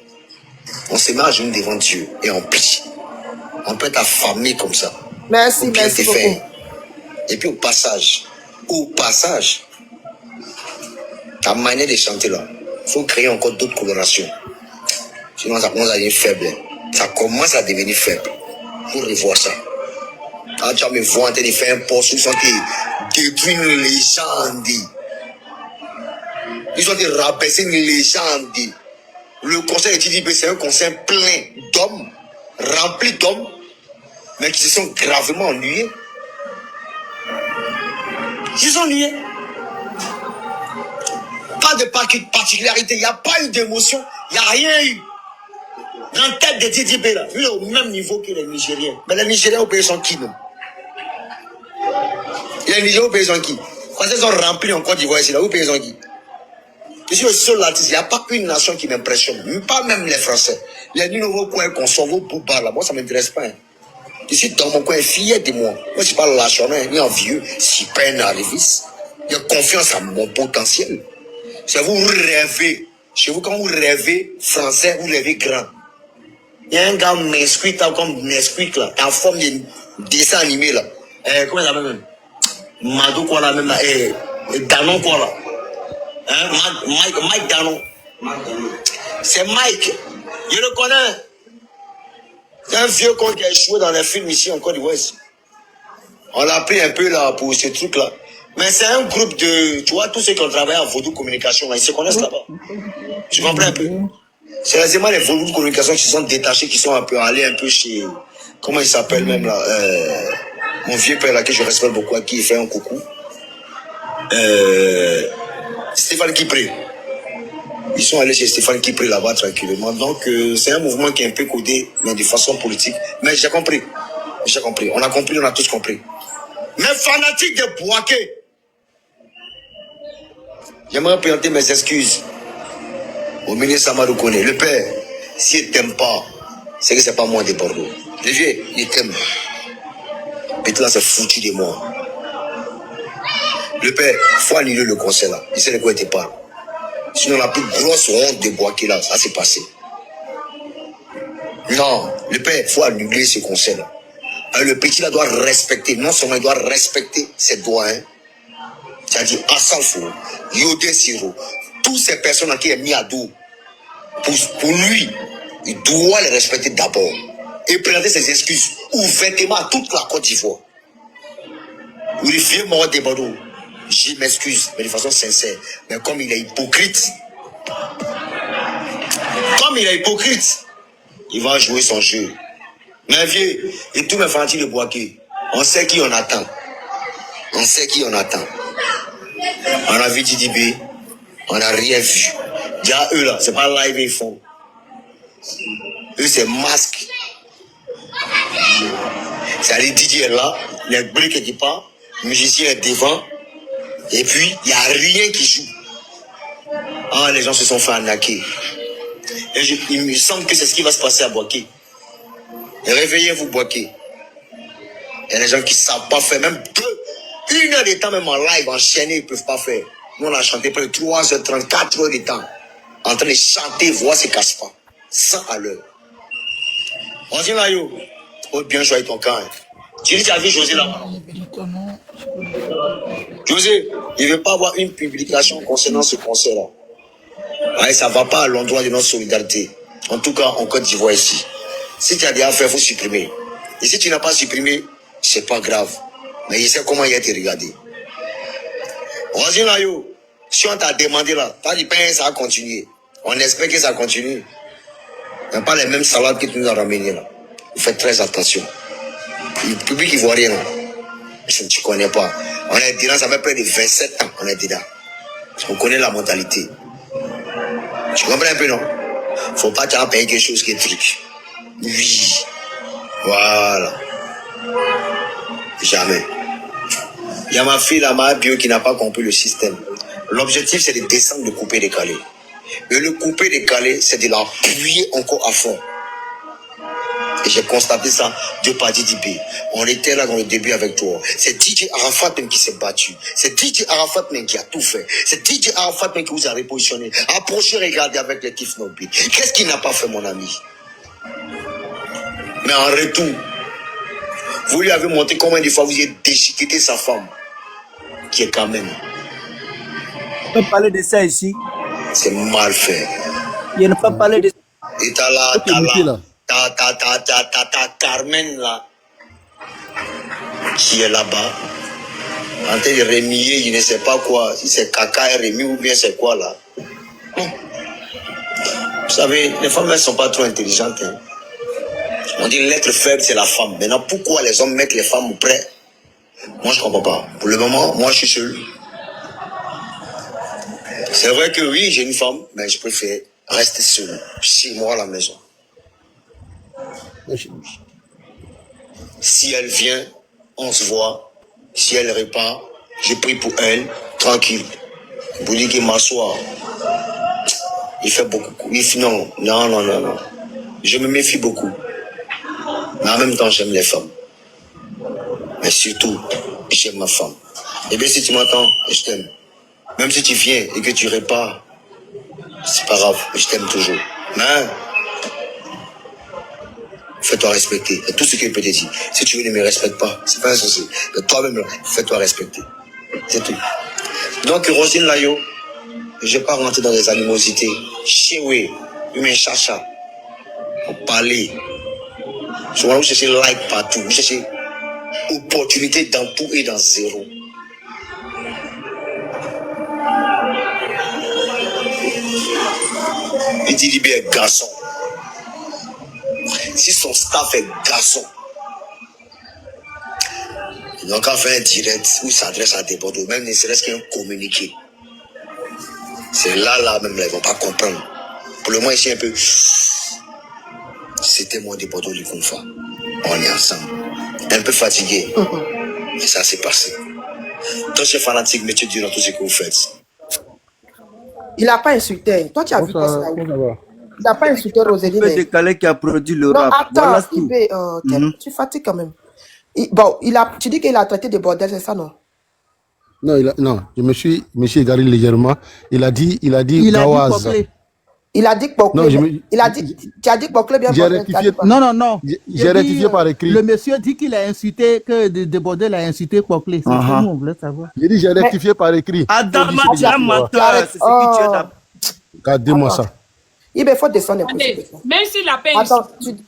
On se met à genoux devant Dieu et on prie. On peut être affamé comme ça. Merci, merci beaucoup. Et puis au passage, ta manière de chanter là, il faut créer encore d'autres colorations. Sinon, ça commence à devenir faible. Ça commence à devenir faible. Il faut revoir ça. Quand tu vas me voir en train de faire un poste, ils sont détruire une légende. Ils ont rabaisser une légende. Le conseil de TDP, c'est un conseil plein d'hommes, rempli d'hommes, mais qui se sont gravement ennuyés. Ils sont ennuyés. Pas de particularité, il n'y a pas eu d'émotion, il n'y a rien eu. Dans la tête de TDP, là, lui est au même niveau que les Nigériens. Mais les Nigériens au pays sont qui, non? Les Nigériens au pays sont qui? Parce qu'ils sont remplis en Côte d'Ivoire ici, là, au pays sont qui? Je suis le seul artiste, il n'y a pas une nation qui m'impressionne, pas même les Français. Les nouveaux coins qu'on sort vos boubards là, moi ça ne m'intéresse pas. Hein. Je suis dans mon coin fier de moi. Moi je ne suis pas lâchonnant, ni envieux, si peine arriviste. J'ai confiance en mon potentiel. C'est vous rêvez. Chez vous, quand vous rêvez français, vous rêvez grand. Il y a un gars Nesquik, comme Nesquik là, en forme de dessin animé là. Comment il s'appelle même? Mado quoi là même là. Danon quoi là. Hein? Mike Danon. C'est Mike. Je le connais. C'est un vieux con qui a échoué dans les films ici en Côte d'Ivoire. On l'a pris un peu là pour ce truc là. Mais c'est un groupe de. Tu vois, tous ceux qui ont travaillé à Vodou Communication, là, ils se connaissent là-bas. Tu comprends un peu? C'est récemment les Vodou Communication qui se sont détachés, qui sont un peu allés un peu chez. Comment il s'appelle même là? Mon vieux père là, que je respecte beaucoup, à qui il fait un coucou. Stéphane Kipré. Ils sont allés chez Stéphane Kipré là-bas tranquillement. Donc, c'est un mouvement qui est un peu codé, mais de façon politique. Mais j'ai compris. J'ai compris. On a compris, on a tous compris. Mais fanatique de Bouaké. J'aimerais présenter mes excuses au ministre Samadou Kone. Le père, s'il ne t'aime pas, c'est que c'est pas moi de Bordeaux. Le vieux, il t'aime. Et tout là, c'est foutu de moi. Le père, il faut annuler le conseil là. Il sait de quoi il te parle. Sinon, la plus grosse honte de Bouaké là, ça s'est passé. Non, le père, il faut annuler ce conseil là. Le petit là doit respecter, non seulement il doit respecter ses doigts, hein. C'est-à-dire Assalfo, Yodé Siro, toutes ces personnes qui est mis à dos, pour lui, il doit les respecter d'abord et présenter ses excuses ouvertement à toute la Côte d'Ivoire. Vous les vieux morts des Bordeaux, je m'excuse, mais de façon sincère. Mais comme il est hypocrite, il va jouer son jeu. Mais vieux, et tous mes fanatiques de Bouaké, on sait qui on attend. On sait qui on attend. On a vu Didibé, on n'a rien vu. Déjà, eux là, c'est pas live ils font. Eux, c'est masque. C'est-à-dire Didier est là, les briques qui partent, le musicien est devant, et puis il n'y a rien qui joue. Ah, les gens se sont fait arnaquer. Et il me semble que c'est ce qui va se passer à Bouaké. Réveillez-vous, Bouaké. Il y a des gens qui ne savent pas faire, même 1 heure de temps, même en live, enchaîné, ils ne peuvent pas faire. Nous, on a chanté près de 3h30, 4 heures de temps, en train de chanter, voix se casse pas. 100 à l'heure. On dit là, yo, oh, bien joué ton camp. Tu dis, tu as vu José là? José, il ne veut pas avoir une publication concernant ce concert-là. Ouais, ça ne va pas à l'endroit de notre solidarité. En tout cas, en Côte d'Ivoire ici. Si tu as des affaires, il faut supprimer. Et si tu n'as pas supprimé, c'est pas grave. Mais il sait comment il a été regardé. Vas-y là, yo. Si on t'a demandé là, t'as dit, ça va continuer. On espère que ça continue. Il n'y a pas les mêmes salades que tu nous as ramenées là. Faites très attention. Le public ivoirien, là, tu ne connais pas. On est dedans, ça fait près de 27 ans. On est dedans. On connaît la mentalité. Tu comprends un peu, non? Faut pas t'en payer quelque chose qui est truc. Oui. Voilà. Jamais. Il y a ma fille là, ma bio, qui n'a pas compris le système. L'objectif, c'est de descendre le coupé décalé. Et le coupé décalé, c'est de l'appuyer encore à fond. Et j'ai constaté ça de par Didi B. On était là dans le début avec toi. C'est DJ Arafat même qui s'est battu. C'est DJ Arafat même qui a tout fait. C'est DJ Arafat même qui vous a repositionné. Approchez, regardez avec les kiffs Nobit. Qu'est-ce qu'il n'a pas fait, mon ami? Mais en retour, vous lui avez montré combien de fois vous avez déchiqueté sa femme, qui est quand même. On peut parler de ça ici. C'est mal fait. Il ne peut pas parler de ça. Et t'as là, Ok, mettez là. t'as Carmen là, qui est là-bas, en train de remuer, je ne sais pas quoi, si c'est caca et remue ou bien c'est quoi là. Non. Vous savez, les femmes, elles ne sont pas trop intelligentes. Hein. On dit l'être faible, c'est la femme. Maintenant, pourquoi les hommes mettent les femmes auprès? Moi, je ne comprends pas. Pour le moment, moi, je suis seul. C'est vrai que oui, j'ai une femme, mais je préfère rester seul, chez moi à la maison. Si elle vient, on se voit. Si elle repart, je prie pour elle, tranquille. Vous dites qu'il m'assoit. Il fait beaucoup. Non. Je me méfie beaucoup. Mais en même temps, j'aime les femmes. Mais surtout, j'aime ma femme. Et bien, si tu m'entends, je t'aime. Même si tu viens et que tu repars, c'est pas grave, je t'aime toujours. Mais fais-toi respecter. C'est tout ce que je peux te dire. Si tu ne me respectes pas, c'est pas un souci. Mais toi-même, fais-toi respecter. C'est tout. Donc, Rosine Layo, je ne vais pas rentrer dans les animosités. Chéoué, humain chacha. On parlait. Souvent, vous cherchez like partout. Vous cherchez opportunité dans tout et dans zéro. Il dit Libé est garçon. Si son staff est garçon, ils n'ont qu'à faire un direct où il s'adresse à des bordeaux, même ne serait-ce qu'un communiqué. C'est là même, là, ils ne vont pas comprendre. Pour le moins, ici, un peu. C'était moi des bordeaux du confort. On est ensemble. Un peu fatigué. Mais ça s'est passé. Toi, c'est fanatique, mais tu dis dans tout ce que vous faites. Il n'a pas insulté. Toi, tu as vu quoi ça? Il n'a pas insulté Roséline. Le décalé qui a produit le Non, rap. attends, Voilà tout. tu fatigues quand même. Tu dis qu'il a traité de bordel, c'est ça, non? Non, je me suis égaré légèrement. Il a dit Gawaz. Il a dit que Non, tu as dit que Boclé bien J'ai bordel, rectifié. Non. J'ai rectifié par écrit. Le monsieur dit qu'il a incité, que de Bordel a incité Poclé. C'est ce que nous, on voulait savoir. J'ai dit, j'ai rectifié par écrit. Adam, Faut dire ce que menteur, c'est ce que tu es là. Regardez-moi ça. Il faut descendre un peu. Attendez, même s'il a pas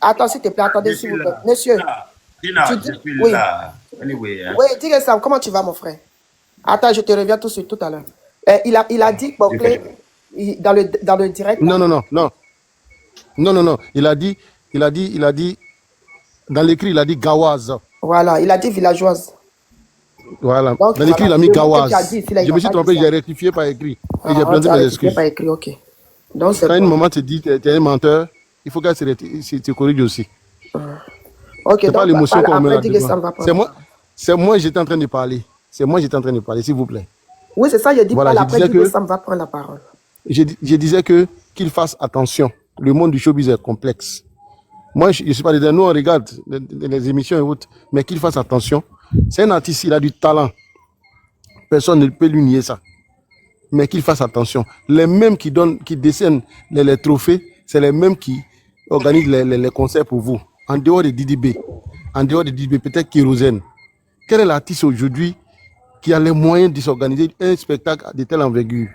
Attends, s'il te plaît, attendez, s'il vous plaît. Monsieur, Dina, tu dis- je suis oui. là. Anyway, hein. oui, dis Sam, comment tu vas, mon frère? Attends, je te reviens tout à l'heure. Il a dit que Boclé, dans le direct. Non. Il a dit, dans l'écrit, il a dit Gawaz. Voilà, il a dit villageoise. Voilà. Donc, Dans l'écrit, il a voilà, mis le Gawaz. mot que tu as dit, s'il a- il Je a me suis pas trompé, dit ça. j'ai rectifié par écrit. Et j'ai Ah, présenté tu as mes rectifié excuses. par écrit, ok. Donc, c'est Quand une bon. maman te dit que tu es un menteur, il faut qu'elle se corrige aussi. Ok, C'est pas donc, l'émotion qu'on met après, dis que ça là-dedans. va prendre. C'est moi, j'étais en train de parler. C'est moi, j'étais en train de parler, s'il vous plaît. Oui, c'est ça, je dis Voilà, pas je après, disais dis que que- Sam va prendre la parole. Je disais qu'il fasse attention. Le monde du showbiz est complexe. Moi, je ne suis pas dedans. Nous, on regarde les émissions et autres, mais qu'il fasse attention. C'est un artiste, il a du talent. Personne ne peut lui nier ça. Mais qu'il fasse attention. Les mêmes qui décernent les trophées, c'est les mêmes qui organisent les concerts pour vous. En dehors de Didi B, peut-être Kérosène. Quel est l'artiste aujourd'hui qui a les moyens de s'organiser un spectacle de telle envergure?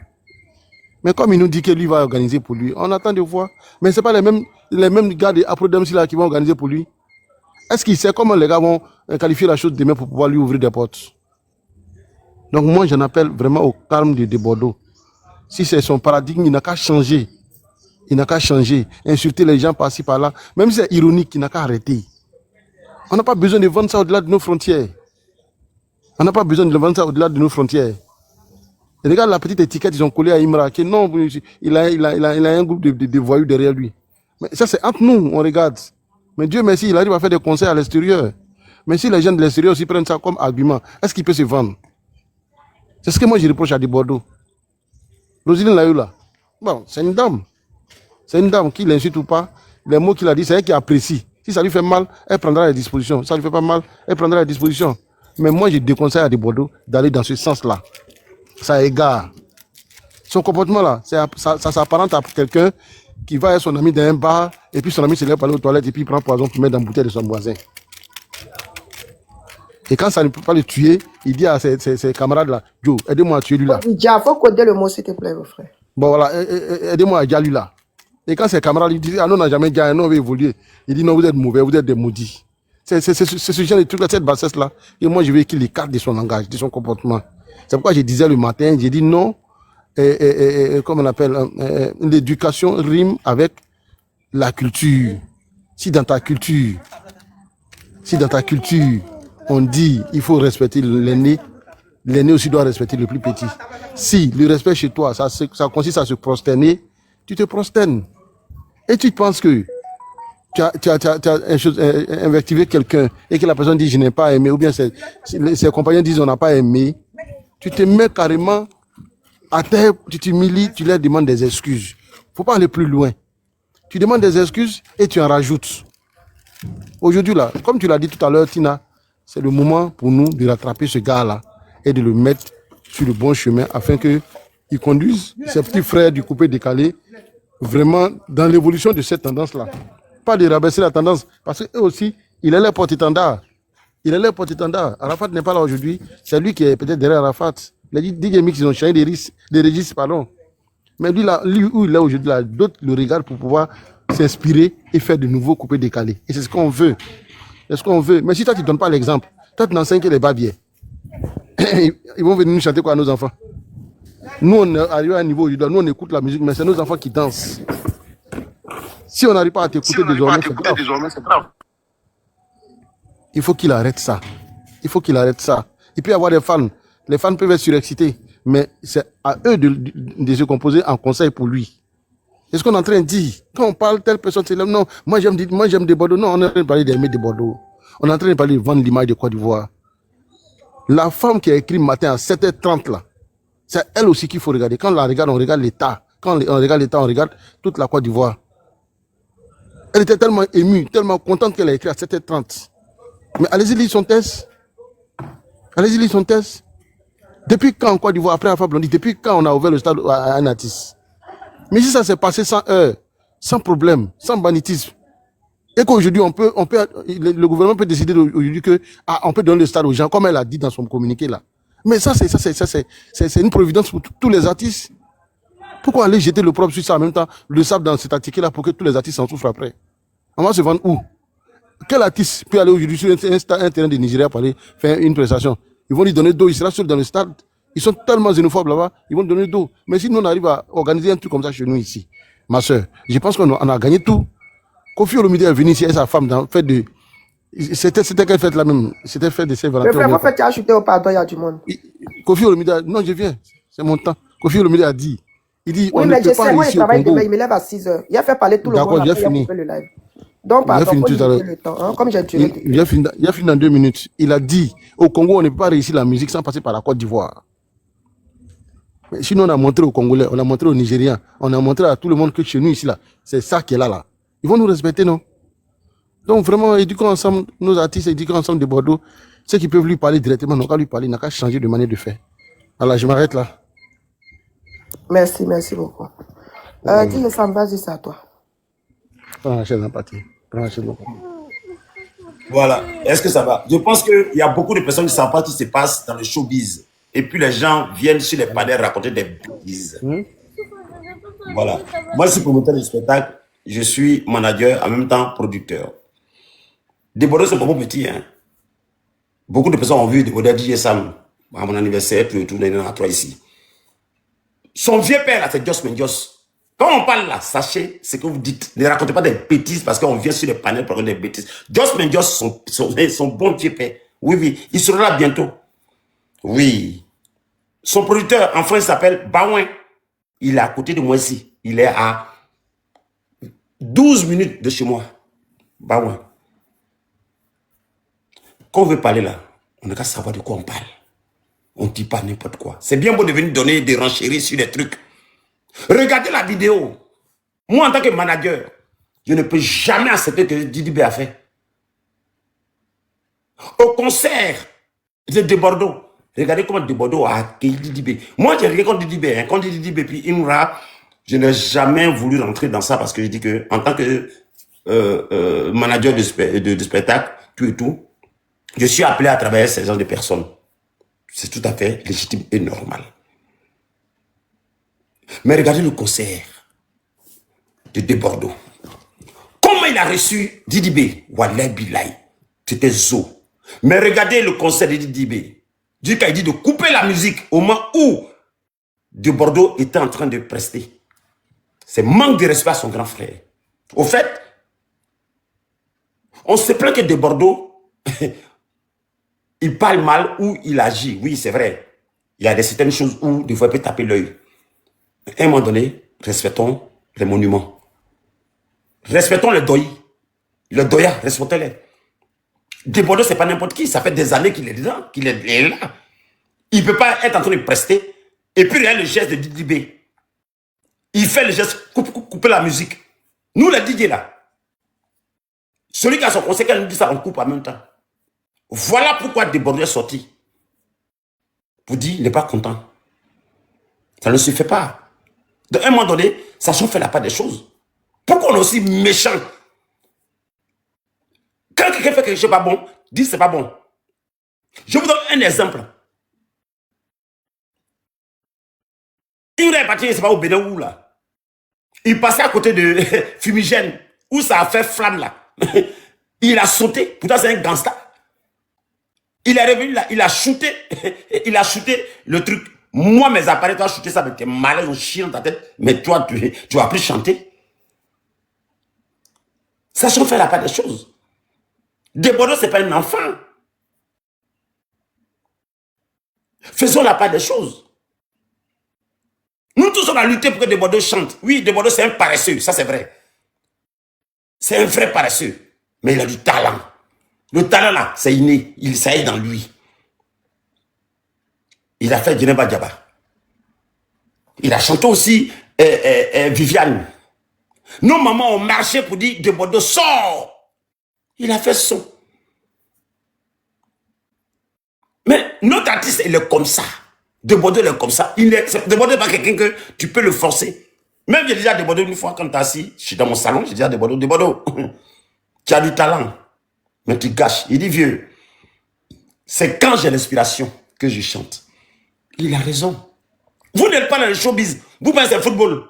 Mais comme il nous dit que lui va organiser pour lui, on attend de voir. Mais ce n'est pas les mêmes gars de Aprodem là qui vont organiser pour lui. Est-ce qu'il sait comment les gars vont qualifier la chose demain pour pouvoir lui ouvrir des portes? Donc moi, j'en appelle vraiment au calme de Bordeaux. Si c'est son paradigme, il n'a qu'à changer. Il n'a qu'à changer. Insulter les gens par-ci, par-là. Même si c'est ironique, il n'a qu'à arrêter. On n'a pas besoin de vendre ça au-delà de nos frontières. On n'a pas besoin de vendre ça au-delà de nos frontières. Et regarde la petite étiquette, ils ont collé à Imra. Que non, il a un groupe de voyous derrière lui. Mais ça, c'est entre nous, on regarde. Mais Dieu merci, il arrive à faire des concerts à l'extérieur. Mais si les gens de l'extérieur aussi prennent ça comme argument, est-ce qu'il peut se vendre? C'est ce que moi je reproche à des Bordeaux. Roselyne l'a eu là. Bon, c'est une dame. C'est une dame qui l'insulte ou pas. Les mots qu'il a dit, c'est elle qui apprécie. Si ça lui fait mal, elle prendra les dispositions. Si ça lui fait pas mal, elle prendra les dispositions. Mais moi, je déconseille à des Bordeaux d'aller dans ce sens-là. Ça égare. Son comportement là, ça s'apparente à quelqu'un qui va avec son ami dans un bar et puis son ami se lève pour aller aux toilettes et puis il prend poison pour mettre dans la bouteille de son voisin. Et quand ça ne peut pas le tuer, il dit à ses camarades là, Joe, aidez-moi à tuer lui là. Il faut coder le mot, s'il te plaît, mon frère. Bon voilà, aidez-moi à tuer lui là. Et quand ses camarades lui disent, ah non, on n'a jamais gagné, non, on va évoluer. Il dit, non, vous êtes mauvais, vous êtes des maudits. C'est ce genre de truc là, cette bassesse là. Et moi, je veux qu'il écarte de son langage, de son comportement. C'est pourquoi je disais le matin, j'ai dit non, comment on appelle, l'éducation rime avec la culture. Si dans ta culture, on dit il faut respecter l'aîné, l'aîné aussi doit respecter le plus petit. Si le respect chez toi, ça consiste à se prosterner, tu te prosternes. Et tu penses que tu as invectivé quelqu'un et que la personne dit je n'ai pas aimé, ou bien ses compagnons disent on n'a pas aimé, tu te mets carrément à terre, tu t'humilies, tu leur demandes des excuses. Faut pas aller plus loin. Tu demandes des excuses et tu en rajoutes. Aujourd'hui là, comme tu l'as dit tout à l'heure, Tina, c'est le moment pour nous de rattraper ce gars-là et de le mettre sur le bon chemin afin qu'il conduise ses petits frères du coupé décalé vraiment dans l'évolution de cette tendance-là. Pas de rabaisser la tendance, parce qu'eux aussi, il est leur porte-étendard. Arafat n'est pas là aujourd'hui, c'est lui qui est peut-être derrière Arafat. Les DJ Mix, ils ont changé des registres, pardon. Mais lui, là, où il est aujourd'hui, là, d'autres le regardent pour pouvoir s'inspirer et faire de nouveaux coupés décalés. Et c'est ce qu'on veut. C'est ce qu'on veut. Mais si toi, tu ne donnes pas l'exemple, toi, tu n'enseignes que les babiers. Ils vont venir nous chanter quoi à nos enfants? Nous, on est arrivé à un niveau, nous, on écoute la musique, mais c'est nos enfants qui dansent. Si on n'arrive pas à t'écouter désormais, c'est grave. Il faut qu'il arrête ça. Il peut y avoir des fans. Les fans peuvent être surexcités, mais c'est à eux de se composer en conseil pour lui. C'est ce qu'on est en train de dire. Quand on parle, telle personne, c'est là, non, moi j'aime des Bordeaux. Non, on est en train de parler d'aimer des Bordeaux. On est en train de parler de vendre l'image de Côte d'Ivoire. La femme qui a écrit matin à 7h30 là, c'est elle aussi qu'il faut regarder. Quand on la regarde, on regarde l'État. Quand on regarde l'État, on regarde toute la Côte d'Ivoire. Elle était tellement émue, tellement contente qu'elle a écrit à 7h30. Mais allez-y lire son texte. Depuis quand en Côte d'Ivoire, après Alpha Blondy, depuis quand on a ouvert le stade à Anatis? Mais si ça s'est passé sans heure, sans problème, sans banditisme, et qu'aujourd'hui le gouvernement peut décider aujourd'hui que on peut donner le stade aux gens, comme elle a dit dans son communiqué là. Mais ça c'est une providence pour tous les artistes. Pourquoi aller jeter le propre sur ça en même temps, le sable dans cet article là pour que tous les artistes s'en souffrent après? On va se vendre où? Quel artiste peut aller aujourd'hui sur un terrain de Nigeria pour aller faire une prestation? Ils vont lui donner d'eau, il sera seul dans le stade. Ils sont tellement xénophobes là-bas, ils vont lui donner d'eau. Mais si nous on arrive à organiser un truc comme ça chez nous ici, ma soeur, je pense qu'on a gagné tout. Kofi Olomide est venu ici et sa femme dans fait de... C'était quelle fête là même? C'était fête de Saint-Valentin. Le frère, en fait, tu as acheté au pardon, il y a du monde. Kofi Olomide non, je viens, c'est mon temps. Kofi Olomide a dit, il dit, oui, on mais ne peut pas réussir au Congo. Il me lève à 6h. Il a fait parler tout le monde. D'accord, j'ai fini. Le live. Donc, pardon, le temps, hein, comme j'ai duré. Il a fini dans 2 minutes. Il a dit, au Congo, on ne peut pas réussir la musique sans passer par la Côte d'Ivoire. Sinon, on a montré aux Congolais, on a montré aux Nigériens, on a montré à tout le monde que chez nous, ici, là, c'est ça qui est là. Ils vont nous respecter, non? Donc, vraiment, éduquons ensemble nos artistes, éduquons ensemble de Bordeaux. Ceux qui peuvent lui parler directement, n'ont qu'à lui parler, n'a qu'à changer de manière de faire. Alors, je m'arrête là. Merci beaucoup. Dis-le, Sam, vas-y, c'est à toi. Prends la chaise d'empathie. Voilà. Est-ce que ça va? Je pense qu'il y a beaucoup de personnes qui ne savent pas ce qui se passe dans le showbiz. Et puis les gens viennent sur les panels raconter des bêtises. Voilà. Moi, je suis promoteur de spectacle. Je suis manager, en même temps producteur. Des Bordeaux sont pas petits. Hein. Beaucoup de personnes ont vu des Bordeaux DJ Sam à mon anniversaire, tout, il y en a 3 ici. Son vieux père, là, c'est Joss Menjos. Quand on parle là, sachez ce que vous dites. Ne racontez pas des bêtises parce qu'on vient sur les panels pour raconter des bêtises. Joss Menjos, son bon vieux père. Oui, il sera là bientôt. Oui. Son producteur en France s'appelle Baouin. Il est à côté de moi ici. Il est à 12 minutes de chez moi. Baouin. Quand on veut parler là, on n'a qu'à savoir de quoi on parle. On ne dit pas n'importe quoi. C'est bien beau de venir donner des renchéries sur des trucs. Regardez la vidéo. Moi, en tant que manager, Je ne peux jamais accepter que Didi B a fait. Au concert de Bordeaux, regardez comment De Bordeaux a accueilli Didi B. Moi, j'ai rien contre Didi B. Hein. Contre Didi B, puis Imra, je n'ai jamais voulu rentrer dans ça parce que je dis que, en tant que manager de spectacle, tout et tout, je suis appelé à travailler ces genres de personnes. C'est tout à fait légitime et normal. Mais regardez le concert de Bordeaux. Comment il a reçu Didi B? Wallah Bilay. C'était zo. Mais regardez le concert de Didi B. Dieu qui a dit de couper la musique au moment où De Bordeaux était en train de prester. C'est manque de respect à son grand frère. Au fait, on se plaint que De Bordeaux, il parle mal ou il agit. Oui, c'est vrai. Il y a certaines choses où des fois il peut taper l'œil. À un moment donné, respectons les monuments. Respectons les doyers. Le doya, respectez-les. De Bordeaux, c'est pas n'importe qui. Ça fait des années qu'il est dedans, qu'il est là. Il ne peut pas être en train de prester. Et puis, il y a le geste de Didi B. Il fait le geste, couper la musique. Nous, les DJ là, celui qui a son conseil, quand il nous dit ça, on coupe en même temps. Voilà pourquoi De Bordeaux est sorti. Pour dire, il n'est pas content. Ça ne se fait pas. À un moment donné, ça se fait la part des choses. Pourquoi on est aussi méchant? Quand quelqu'un fait quelque chose pas bon, dit c'est pas bon. Je vous donne un exemple. Il est parti, c'est pas au Bénin où là. Il passait à côté de Fumigène, où ça a fait flamme là. Il a sauté, pourtant c'est un gangster. Il est revenu là, il a shooté le truc. Moi, mes appareils, toi, shooté ça, mais t'es malade, on chie dans ta tête. Mais toi, tu vas plus chanter. Ça se fait la part des choses. De Bordeaux, ce n'est pas un enfant. Faisons la part des choses. Nous tous, on a lutté pour que De Bordeaux chante. Oui, De Bordeaux, c'est un paresseux, ça c'est vrai. C'est un vrai paresseux. Mais il a du talent. Le talent là, c'est inné. Ça est dans lui. Il a fait Djeneba Diaba. Il a chanté aussi Viviane. Nos mamans ont marché pour dire De Bordeaux sort. Il a fait son. Mais notre artiste, il est comme ça. De Bordeaux, il est comme ça. De Bordeaux n'est pas quelqu'un que tu peux le forcer. Même j'ai déjà De Bordeaux une fois quand tu es assis, je suis dans mon salon, j'ai dit à De Bordeaux, tu as du talent, mais tu gâches. Il dit, vieux, c'est quand j'ai l'inspiration que je chante. Il a raison. Vous n'êtes pas dans le showbiz. Vous pensez que c'est football.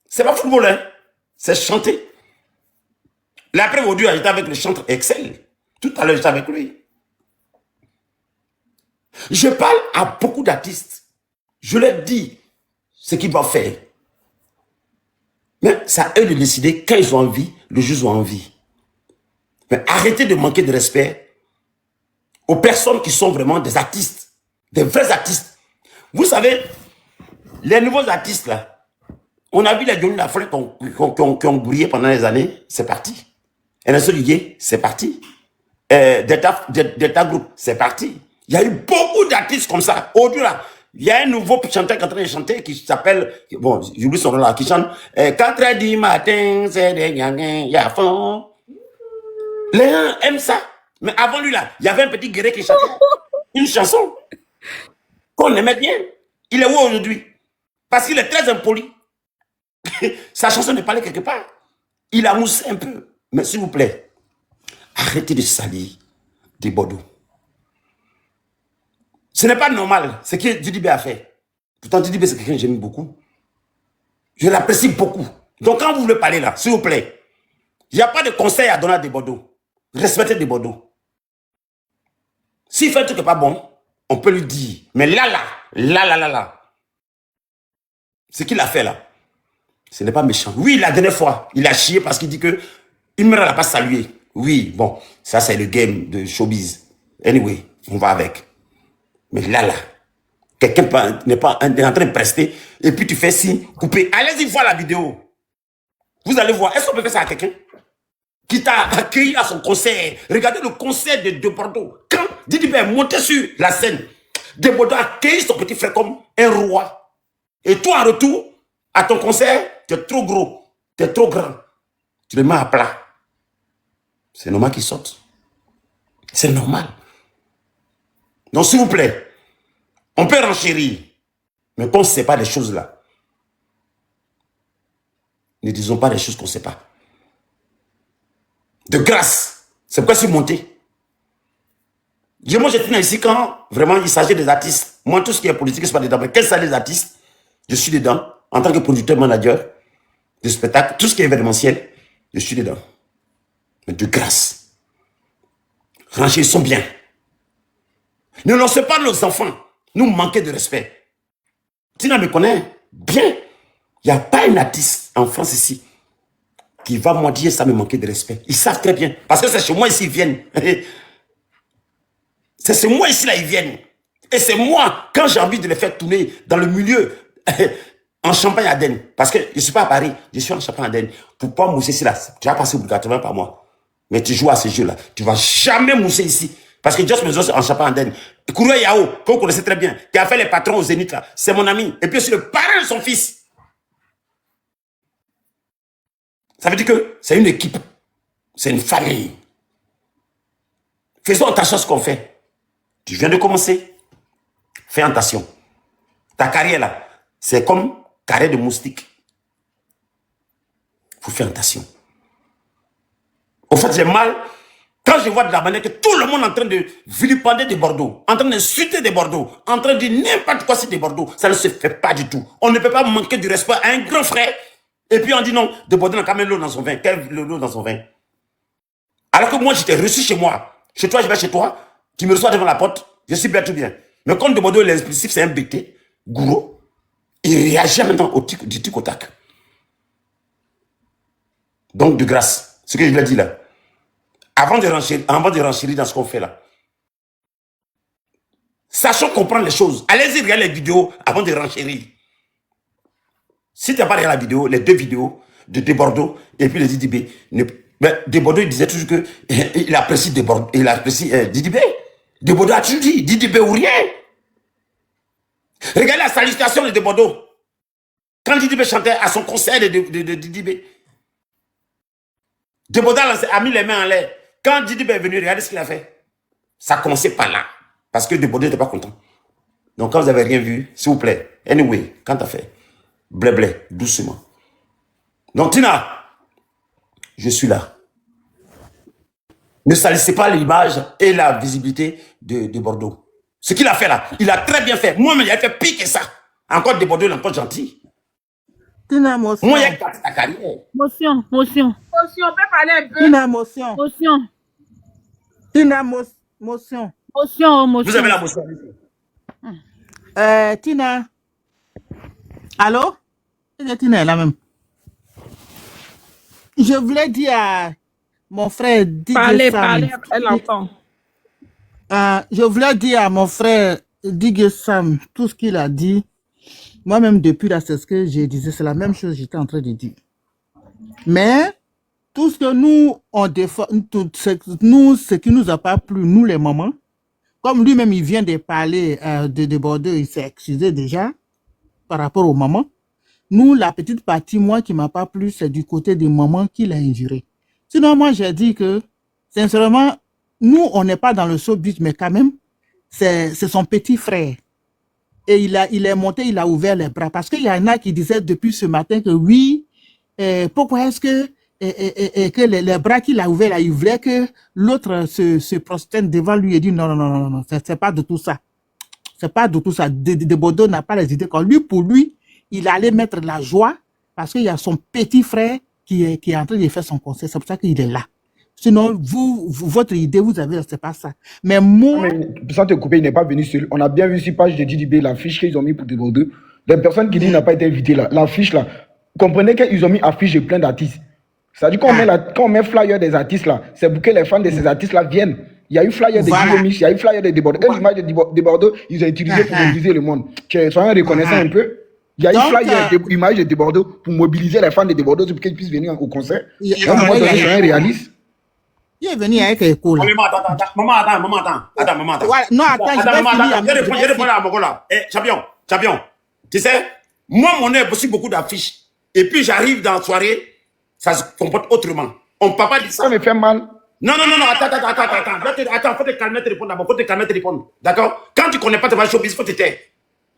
C'est pas football, hein. C'est chanter. L'après, aujourd'hui, j'étais avec le chanteur Excel. Tout à l'heure, j'étais avec lui. Je parle à beaucoup d'artistes. Je leur dis ce qu'ils doivent faire. Mais c'est à eux de décider quand ils ont envie, le jour où ils ont envie. Mais arrêtez de manquer de respect aux personnes qui sont vraiment des artistes, des vrais artistes. Vous savez, les nouveaux artistes là, on a vu les Johnny Lafrey qui ont brillé pendant des années, c'est parti. NSO Liguier, c'est parti. Delta Group, c'est parti. Il y a eu beaucoup d'artistes comme ça. Aujourd'hui là, il y a un nouveau chanteur qui est en train de chanter qui s'appelle, bon, j'oublie son nom là, qui chante 4h du matin, c'est des gagnes, il y a fond. Les gens aiment ça. Mais avant lui là, il y avait un petit guerrier qui chantait une chanson qu'on aimait bien. Il est où aujourd'hui? Parce qu'il est très impoli. Sa chanson ne parlait quelque part. Il a moussé un peu. Mais s'il vous plaît, arrêtez de salir De Bordeaux. Ce n'est pas normal ce que Didi B a fait. Pourtant, Didi B, c'est quelqu'un que j'aime beaucoup. Je l'apprécie beaucoup. Donc, quand vous voulez parler là, s'il vous plaît, il n'y a pas de conseil à donner à De Bordeaux. Respectez De Bordeaux. S'il fait un truc qui n'est pas bon, on peut lui dire. Mais là, ce qu'il a fait là, ce n'est pas méchant. Oui, la dernière fois, il a chié parce qu'il dit que il ne l'a pas salué. Oui, bon, ça c'est le game de showbiz. Anyway, on va avec. Mais là, quelqu'un n'est pas en train de prester et puis tu fais signe, couper. Allez-y voir la vidéo. Vous allez voir. Est-ce qu'on peut faire ça à quelqu'un qui t'a accueilli à son concert? Regardez le concert de Bordeaux. Quand Didi B est monté sur la scène, De Bordeaux a accueilli son petit frère comme un roi. Et toi, en retour, à ton concert, tu es trop gros, tu es trop grand. tu les mets à plat. C'est normal qu'ils sortent. C'est normal. Donc, s'il vous plaît, on peut renchérir, mais qu'on ne sait pas des choses là. Ne disons pas des choses qu'on ne sait pas. De grâce, c'est pourquoi je suis monté. Moi, je tenais ici quand vraiment il s'agit des artistes. Moi, tout ce qui est politique, je ne suis pas dedans. Mais quels sont les artistes? Je suis dedans. En tant que producteur, manager de spectacle, tout ce qui est événementiel, je suis dedans. Mais de grâce, rangez-sont bien. Ne lancez pas nos enfants nous manquer de respect. Tina me connaît bien. Il n'y a pas un artiste en France ici qui va moi dire ça me manquer de respect. Ils savent très bien. Parce que c'est chez moi ici, ils viennent. C'est chez moi ici, là, ils viennent. Et c'est moi, quand j'ai envie de les faire tourner dans le milieu, en Champagne-Ardenne. Parce que je ne suis pas à Paris, je suis en Champagne-Ardenne. Pour pas mousser ici, là, tu vas passer obligatoirement par moi. Mais tu joues à ce jeu-là. Tu ne vas jamais mousser ici. Parce que Just Mesos en Champagne-Ardenne. Kouroué Yao, que vous connaissez très bien, qui a fait les patrons au Zénith, là, c'est mon ami. Et puis, je suis le parrain de son fils. Ça veut dire que c'est une équipe. C'est une famille. Faisons attention à ce qu'on fait. Tu viens de commencer. Fais attention. Ta carrière là, c'est comme carré de moustique. Il faut faire attention. Au fait, j'ai mal quand je vois de la manière que tout le monde est en train de vilipender des Bordeaux, en train d'insulter des Bordeaux, en train de dire n'importe quoi sur des Bordeaux. Ça ne se fait pas du tout. On ne peut pas manquer du respect à un grand frère. Et puis on dit non, de Bordeaux n'a qu'à mettre l'eau dans son vin. Quel l'eau dans son vin? Alors que moi, j'étais reçu chez moi. Chez toi, je vais chez toi. Tu me reçois devant la porte. Je suis bien tout bien. Mais quand de Bordeaux, l'explicif, c'est un BT, gourou. Il réagit maintenant du tic au tac. Donc, de grâce, ce que je lui ai dit là, avant de renchérir dans ce qu'on fait là, sachons comprendre les choses. Allez-y regarder les vidéos avant de renchérir. Si tu n'as pas regardé la vidéo, les 2 vidéos de Bordeaux et puis les Didibé, de Bordeaux, il disait toujours qu'il apprécie Bordeaux, il apprécie Didibé. De Bordeaux a toujours dit Didibé ou rien. Regardez la salutation de Bordeaux. Quand Didibé chantait à son concert de Didibé, de Bordeaux a mis les mains en l'air. Quand Didibé est venu, regardez ce qu'il a fait. Ça commençait par là. Parce que de Bordeaux n'était pas content. Donc quand vous n'avez rien vu, s'il vous plaît, anyway, quand tu as fait, blé, doucement. Donc Tina, je suis là. Ne salissez pas l'image et la visibilité de Bordeaux. Ce qu'il a fait là, il a très bien fait. Moi-même, il a fait pire que ça. Encore de Bordeaux, il est encore gentil. Tina, motion. Moi, il a gâté ta carrière. Motion. Motion, on peut parler un peu. Tina, motion. Motion. Tina, motion. Motion. Vous avez la motion. Tina. Allô? Tina est là même. Je voulais dire à mon frère Parlez, Sam. elle entend. Je voulais dire à mon frère Digue Sam tout ce qu'il a dit. Moi-même, depuis là, c'est ce que je disais, c'est la même chose que j'étais en train de dire. Mais, tout ce que nous, on défend, ce qui nous a pas plu, nous les mamans, comme lui-même, il vient de parler de Bordeaux, il s'est excusé déjà par rapport aux mamans. Nous, la petite partie, moi, qui m'a pas plu, c'est du côté des mamans qui l'a injuré. Sinon, moi, j'ai dit que, sincèrement, nous, on n'est pas dans le showbiz, mais quand même, c'est son petit frère. Et il est monté, il a ouvert les bras. Parce qu'il y en a qui disaient depuis ce matin que oui, pourquoi est-ce que, les bras qu'il a ouverts, là, il voulait que l'autre se prosterne devant lui et dit non, c'est pas de tout ça. C'est pas de tout ça. De Bordeaux n'a pas les idées comme lui. Pour lui, il allait mettre la joie parce qu'il y a son petit frère qui est en train de faire son concert. C'est pour ça qu'il est là. Sinon, votre idée, vous avez, c'est pas ça. Mais moi... Mais, sans te couper, il n'est pas venu seul. On a bien vu sur page de Didibé, l'affiche qu'ils ont mis pour de Bordeaux. Les personnes qui disent qu'il n'a pas été invité là, l'affiche là, comprenez qu'ils ont mis affiche de plein d'artistes. C'est-à-dire quand on met flyer des artistes là, c'est pour que les fans de ces artistes là viennent. Il y a eu flyer de Didibé, il y a eu flyer de Bordeaux. Et l'image de Bordeaux, ils ont utilisé pour mobiliser le monde. Soyons reconnaissants un peu. Il y a eu flyer d'image de Bordeaux pour mobiliser les fans de Bordeaux pour qu'ils puissent venir au concert. Soyons réalistes. Il est venu avec école. Maman, attends. Non, attends, je réponds à mon là. Champion. Tu sais, moi, mon œuvre aussi beaucoup d'affiches. Et puis, j'arrive dans la soirée. ça se comporte autrement. On ne peut pas dire ça. Ça me fait mal. Non, attends, faut te calmer, te répondre d'abord, faut te calmer, te répondre. D'accord? Quand tu ne connais pas ton showbiz, il faut te taire.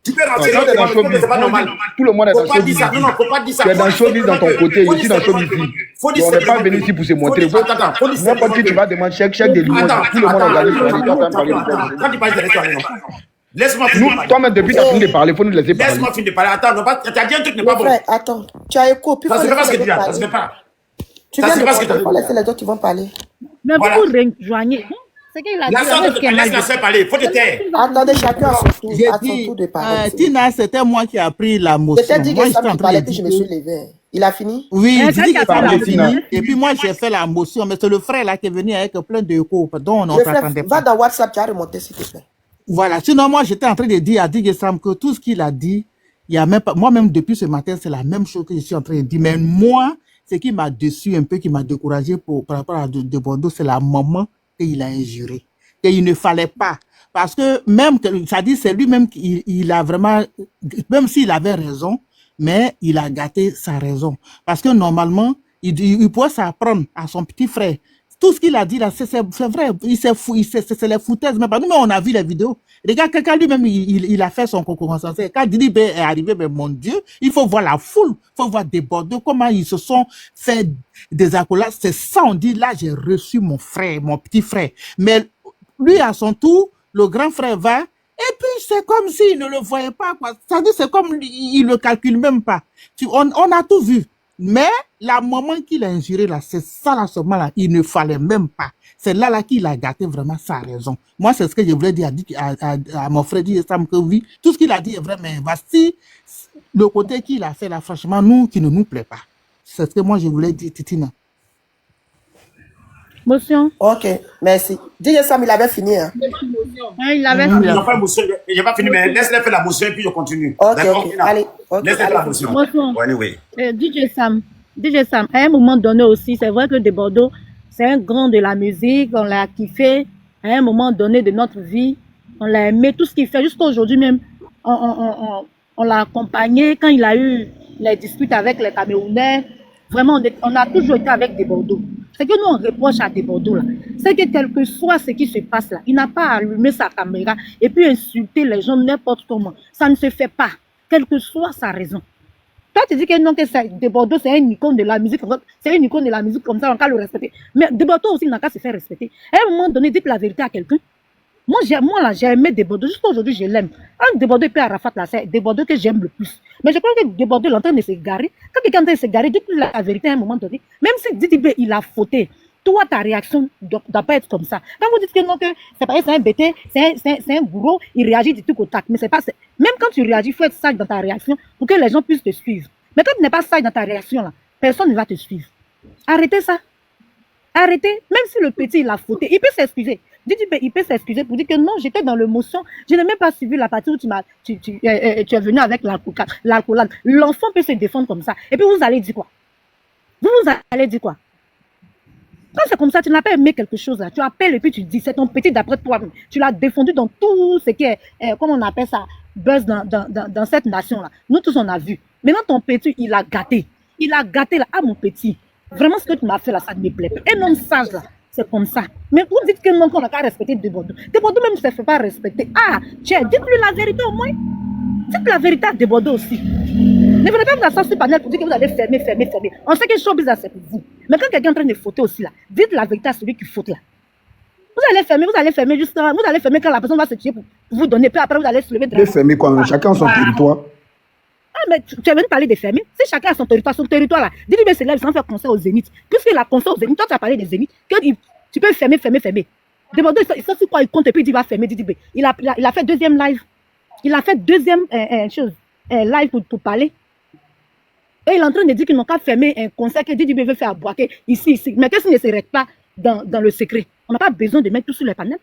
Tu peux rentrer Quand t'es dans showbiz, c'est pas normal. tout le monde est Faut dans pas dire showbiz. ça, non, faut pas dire ça. Tu es dans showbiz dans ton côté, je suis dans showbiz ici. Faut dire On n'est pas venu ici pour se montrer. Attends, faut dire N'importe qui, tu vas demander chèque de limon. Tout le monde organise son année. Toi, tu vas parler de ça. Quand tu parles de restaurant, non. Laisse-moi finir de parler. Toi-même, depuis tu as fini de parler, il faut nous laisser parler. Laisse-moi finir de parler. Attends, tu as dit un truc qui n'est Mon pas bon. frère, attends. Tu as écho. Puis Ça faut se fait pas ce laisser que les tu autres as, ça se fait parler. pas. Tu Ça viens se de fait pas ce que tu parler. as Il faut dit. laisser les autres qui vont parler. Mais Voilà. vous rejoignez. C'est qu'il a La dit sœur avec ce qui est mal laisse la dit. sœur parler, faut te taire. Attendez, chacun à son tour. J'ai À son dit, tour de parler. Tina, c'était moi qui a pris la Je motion. t'ai dit Moi, que j'étais ça en me train parlait, de puis je dire me suis que... levé. Il a fini? Oui, Eh, Didi qui a fait la Parlez, Tina. motion. Et puis moi, j'ai fait la motion. Mais c'est le frère là qui est venu avec plein de coups dont on ne Le frère, s'attendait va pas. dans WhatsApp, tu as remonté s'il te plaît. Voilà. Sinon, moi, j'étais en train de dire à Digue Sam que tout ce qu'il a dit, il y a même pas... Moi-même, depuis ce matin, c'est la même chose que je suis en train de dire. Mais moi, ce qui m'a déçu un peu, qui m'a découragé par rapport à de Bordeaux, c'est la maman qu'il a injurée. Qu'il ne fallait pas. Parce que même, ça dit, c'est lui-même qui il a vraiment, même s'il avait raison, mais il a gâté sa raison. Parce que normalement, il pourrait s'apprendre à son petit frère. Tout ce qu'il a dit là, c'est vrai. C'est les foutaises. Mais nous, on a vu les vidéos. Regarde, quelqu'un lui-même, il a fait son concours sensé. Quand Didi B est arrivé, mais mon Dieu, il faut voir la foule. Il faut voir des Bordeaux, comment ils se sont fait des accolades. C'est ça, on dit, là, j'ai reçu mon frère, mon petit frère. Mais lui, à son tour, le grand frère va, et puis c'est comme s'il ne le voyait pas, quoi. Ça dit, c'est comme il le calcule même pas. On a tout vu. Mais la maman qu'il a injuré là, c'est ça là, seulement là, il ne fallait même pas. C'est là qu'il a gâté vraiment sa raison. Moi, c'est ce que je voulais dire à mon frère dit Sam que oui, tout ce qu'il a dit est vrai, mais voici le côté qu'il a fait là, franchement, nous, qui ne nous plaît pas. C'est ce que moi, je voulais dire, Titina. Motion. Ok, merci. DJ Sam, il avait fini. Hein? Ouais, il avait Ils fini. n'ont pas motion, j'ai pas fini, mais laisse-les faire la motion et puis je continue. Ok, D'accord? ok. Allez. Ok, Laisse-les faire la allez. motion. Motion. Bon, anyway. DJ Sam, à un moment donné aussi, c'est vrai que De Bordeaux, c'est un grand de la musique, on l'a kiffé. À un moment donné de notre vie, on l'a aimé, tout ce qu'il fait, jusqu'à aujourd'hui même, on l'a accompagné quand il a eu les disputes avec les Camerounais. Vraiment, on a toujours été avec De Bordeaux. C'est que nous, on reproche à De Bordeaux, là. C'est que quel que soit ce qui se passe là, il n'a pas à allumer sa caméra et puis insulter les gens n'importe comment. Ça ne se fait pas, quelle que soit sa raison. Toi, tu dis que non, que De Bordeaux, c'est une icône de la musique. C'est une icône de la musique comme ça, on peut le respecter. Mais De Bordeaux aussi, il n'a qu'à se faire respecter. À un moment donné, dites la vérité à quelqu'un. Moi, là, j'ai aimé De Bordeaux. Jusqu'à aujourd'hui, je l'aime. Un De Bordeaux et puis Arafat, là, c'est De Bordeaux que j'aime le plus. Mais je crois que De Bordeaux est en train de s'égarer. Quand quelqu'un est en train de s'égarer, dites la vérité à un moment donné. Même si Didi B, il a fauté, toi, ta réaction ne doit pas être comme ça. Quand vous dites que non, que c'est pareil, c'est un bêté, c'est un bourreau, il réagit du tout au tac. Mais c'est pas. Même quand tu réagis, il faut être sage dans ta réaction pour que les gens puissent te suivre. Mais quand tu n'es pas sage dans ta réaction, là, personne ne va te suivre. Arrêtez ça. Arrêtez. Même si le petit, il a fauté, il peut s'excuser. Il peut s'excuser pour dire que non, j'étais dans l'émotion, je n'ai même pas suivi la partie où tu es venu avec l'alcoolade. L'enfant peut se défendre comme ça. Et puis vous allez dire quoi? Vous allez dire quoi? Quand c'est comme ça, tu n'as pas aimé quelque chose là. Tu appelles et puis tu dis, c'est ton petit d'après toi. Tu l'as défendu dans tout ce qui est, comment on appelle ça, buzz dans cette nation-là. Nous tous, on a vu. Maintenant, ton petit, il a gâté. Il a gâté là. Ah, mon petit, vraiment ce que tu m'as fait là, ça ne me plaît pas. Un homme sage là, c'est comme ça. Mais vous dites que non, qu'on n'a qu'à respecter De Bordeaux. De Bordeaux même ne se fait pas respecter. Ah, tiens, dites-lui la vérité au moins. Dites la vérité à De Bordeaux aussi. Ne venez pas vous asseoir sur panel pour dire que vous allez fermer. On sait que le showbiz c'est pour vous. Mais quand quelqu'un est en train de fauter aussi là, dites la vérité à celui qui faute là. Vous allez fermer justement, vous allez fermer quand la personne va se tuer pour vous donner, puis après vous allez se lever de la... Fermer quoi, même chacun son territoire. Ah, mais tu es venu parler de fermer. Si chacun a son territoire là, dis-lui, mais c'est là, ils vont faire concert au Zénith. Puisqu'il a concert au Zénith, toi tu as parlé des Zénith, tu peux fermer. Demandez, il sait sur quoi il compte et puis il va fermer. Il a fait deuxième live. Il a fait deuxième live pour parler. Et il est en train de dire qu'ils n'ont qu'à fermer un concert que Didi B veut faire à Boaké, ici. Mais qu'est-ce qui ne se règle pas dans le secret? On n'a pas besoin de mettre tout sur les panels.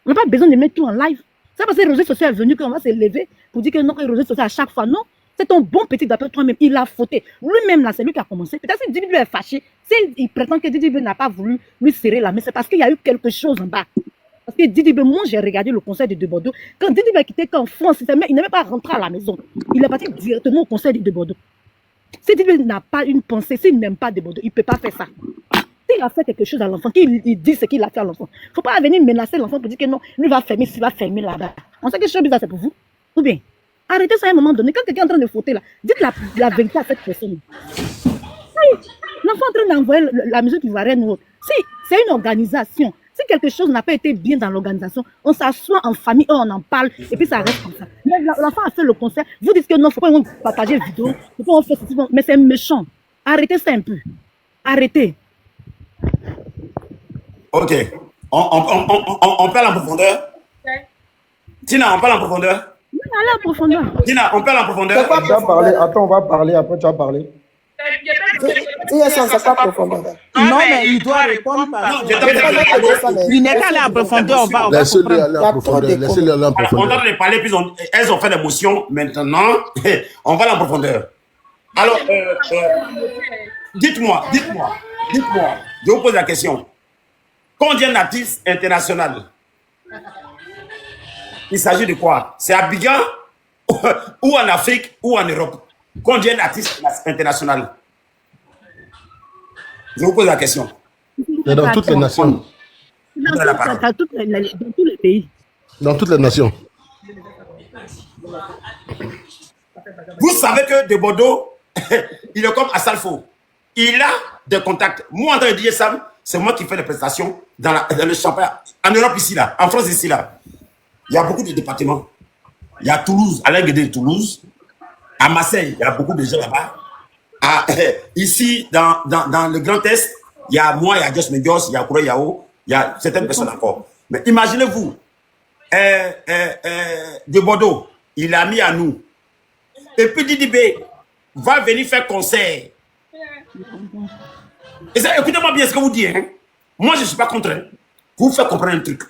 On n'a pas besoin de mettre tout en live. C'est parce que le réseau social est venu qu'on va se lever pour dire que non, le réseau social à chaque fois. Non, c'est ton bon petit d'après toi-même. Il a fauté. Lui-même, là, c'est lui qui a commencé. Peut-être que Didi B est fâché. S'il prétend que Didi B n'a pas voulu lui serrer la main, c'est parce qu'il y a eu quelque chose en bas. Parce que Didi B, moi, j'ai regardé le concert de De Bordeaux. Quand Didi B a quitté en France, il n'est même pas rentré à la maison. Il est parti directement au concert de Bordeaux. Si Didi n'a pas une pensée, s'il n'aime pas Debodo, il ne peut pas faire ça. S'il a fait quelque chose à l'enfant, qu'il dit ce qu'il a fait à l'enfant. Il ne faut pas venir menacer l'enfant pour dire que non, lui va fermer, s'il va fermer là-bas. On sait que ce bizarre, c'est pour vous. Ou bien, arrêtez ça à un moment donné. Quand quelqu'un est en train de fauter là, dites la vérité à cette personne. L'enfant est en train d'envoyer la musique ivoirienne ou autre. Si c'est une organisation, si quelque chose n'a pas été bien dans l'organisation, on s'assoit en famille, on en parle, et puis ça reste comme ça. Mais l'enfant a fait le concert, vous dites que non, il ne faut pas partager la vidéo, il faut faire ceci, mais c'est méchant. Arrêtez ça un peu. Arrêtez. Ok. On parle en profondeur. Tina, on parle en profondeur. Allez en profondeur. Tina, on parle en profondeur. Tu vas parler, attends, on va parler, après tu vas parler. C'est pas profondeur. Non, mais il doit répondre parce Non, que il n'est qu'à aller en profondeur, on va Laissez-le aller en profondeur. Laissez-le aller en on est en profondeur. train de parler, puis elles ont fait des motions. Maintenant, on va aller en profondeur. Alors, dites-moi, je vous pose la question. Quand on dit un artiste international, il s'agit de quoi? C'est à Abidjan ou en Afrique ou en Europe? Quand on dit un artiste international, je vous pose la question. C'est dans toutes les nations. Dans tous les pays. Dans toutes les nations. Vous savez que de Bordeaux, il est comme à Salfo. Il a des contacts. Moi, en tant que DJ Sam, c'est moi qui fais les prestations dans le champagne. En Europe, ici, là. En France, ici, là. Il y a beaucoup de départements. Il y a Toulouse, Alain Guédé de Toulouse. À Marseille, il y a beaucoup de gens là-bas. Ici, dans le Grand Est, il y a moi, il y a Joss Medios, il y a Kouré Yao, il y a certaines personnes encore. Mais imaginez-vous, de Bordeaux, il a mis à nous. Et puis Didi B va venir faire concert. Et ça, écoutez-moi bien ce que vous dites. Hein. Moi, je ne suis pas contre. Hein. Vous faites comprendre un truc.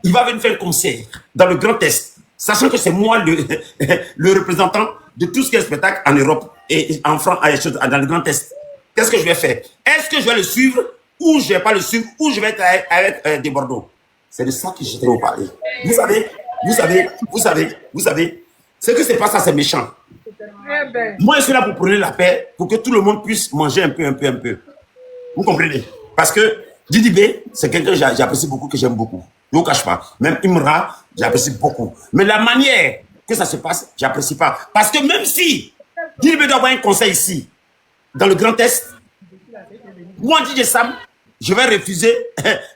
Il va venir faire un concert dans le Grand Est, sachant que c'est moi le représentant de tout ce qui est spectacle en Europe et en France, dans le Grand Est. Qu'est-ce que je vais faire? Est-ce que je vais le suivre ou je ne vais pas le suivre ou je vais être avec des Bordeaux? C'est de ça que je vais vous parler. Vous savez, ce que c'est pas ça, c'est méchant. Moi, je suis là pour prôner la paix, pour que tout le monde puisse manger un peu. Vous comprenez? Parce que Didi B, c'est quelqu'un que j'apprécie beaucoup, que j'aime beaucoup. Je ne vous cache pas. Même Imra, j'apprécie beaucoup. Mais la manière que ça se passe, j'apprécie pas. Parce que même si Didi B doit avoir un conseil ici, dans le Grand Est, moi, DJ Sam, je vais refuser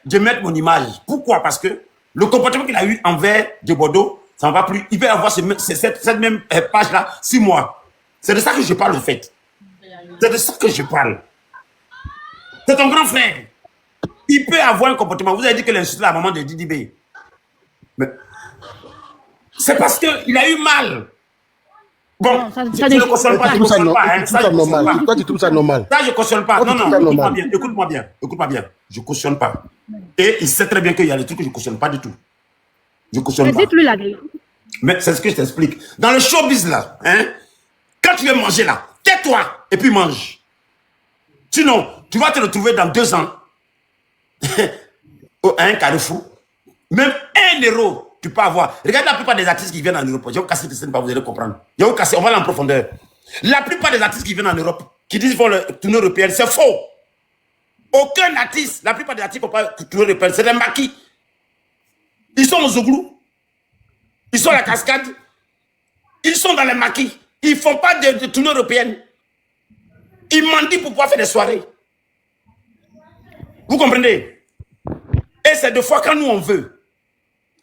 de mettre mon image. Pourquoi? Parce que le comportement qu'il a eu envers de Bordeaux, ça ne va plus. Il peut avoir cette même page-là 6 mois. C'est de ça que je parle, en fait. C'est de ça que je parle. C'est ton grand frère. Il peut avoir un comportement. Vous avez dit que l'insulte à la maman de Didi B. Mais c'est parce qu'il a eu mal. Bon, Non, ça je ne cautionne pas. Tu trouves ça normal? Toi, tu trouves ça normal? Ça, je ne cautionne pas. Toi, tu trouves ça normal? Écoute-moi bien. Je ne cautionne pas. Et il sait très bien qu'il y a des trucs que je ne cautionne pas du tout. Je ne cautionne pas. Dites-lui la vérité. Mais c'est ce que je t'explique. Dans le showbiz, là, hein, quand tu veux manger, là, tais-toi et puis mange. Sinon, tu vas te retrouver dans 2 ans à un carrefour. Même 1 euro, tu peux avoir. Regarde la plupart des artistes qui viennent en Europe. Je vais vous casser des scènes, vous allez comprendre. Je vais vous casser, on va aller en profondeur. La plupart des artistes qui viennent en Europe, qui disent qu'ils font le tournée européenne, c'est faux. Aucun artiste, la plupart des artistes qui ne font pas le tournée européenne, c'est des maquis. Ils sont aux Ouglou. Ils sont à la cascade. Ils sont dans les maquis. Ils ne font pas de tournée européenne. Ils mendient pour pouvoir faire des soirées. Vous comprenez? Et c'est 2 fois quand nous on veut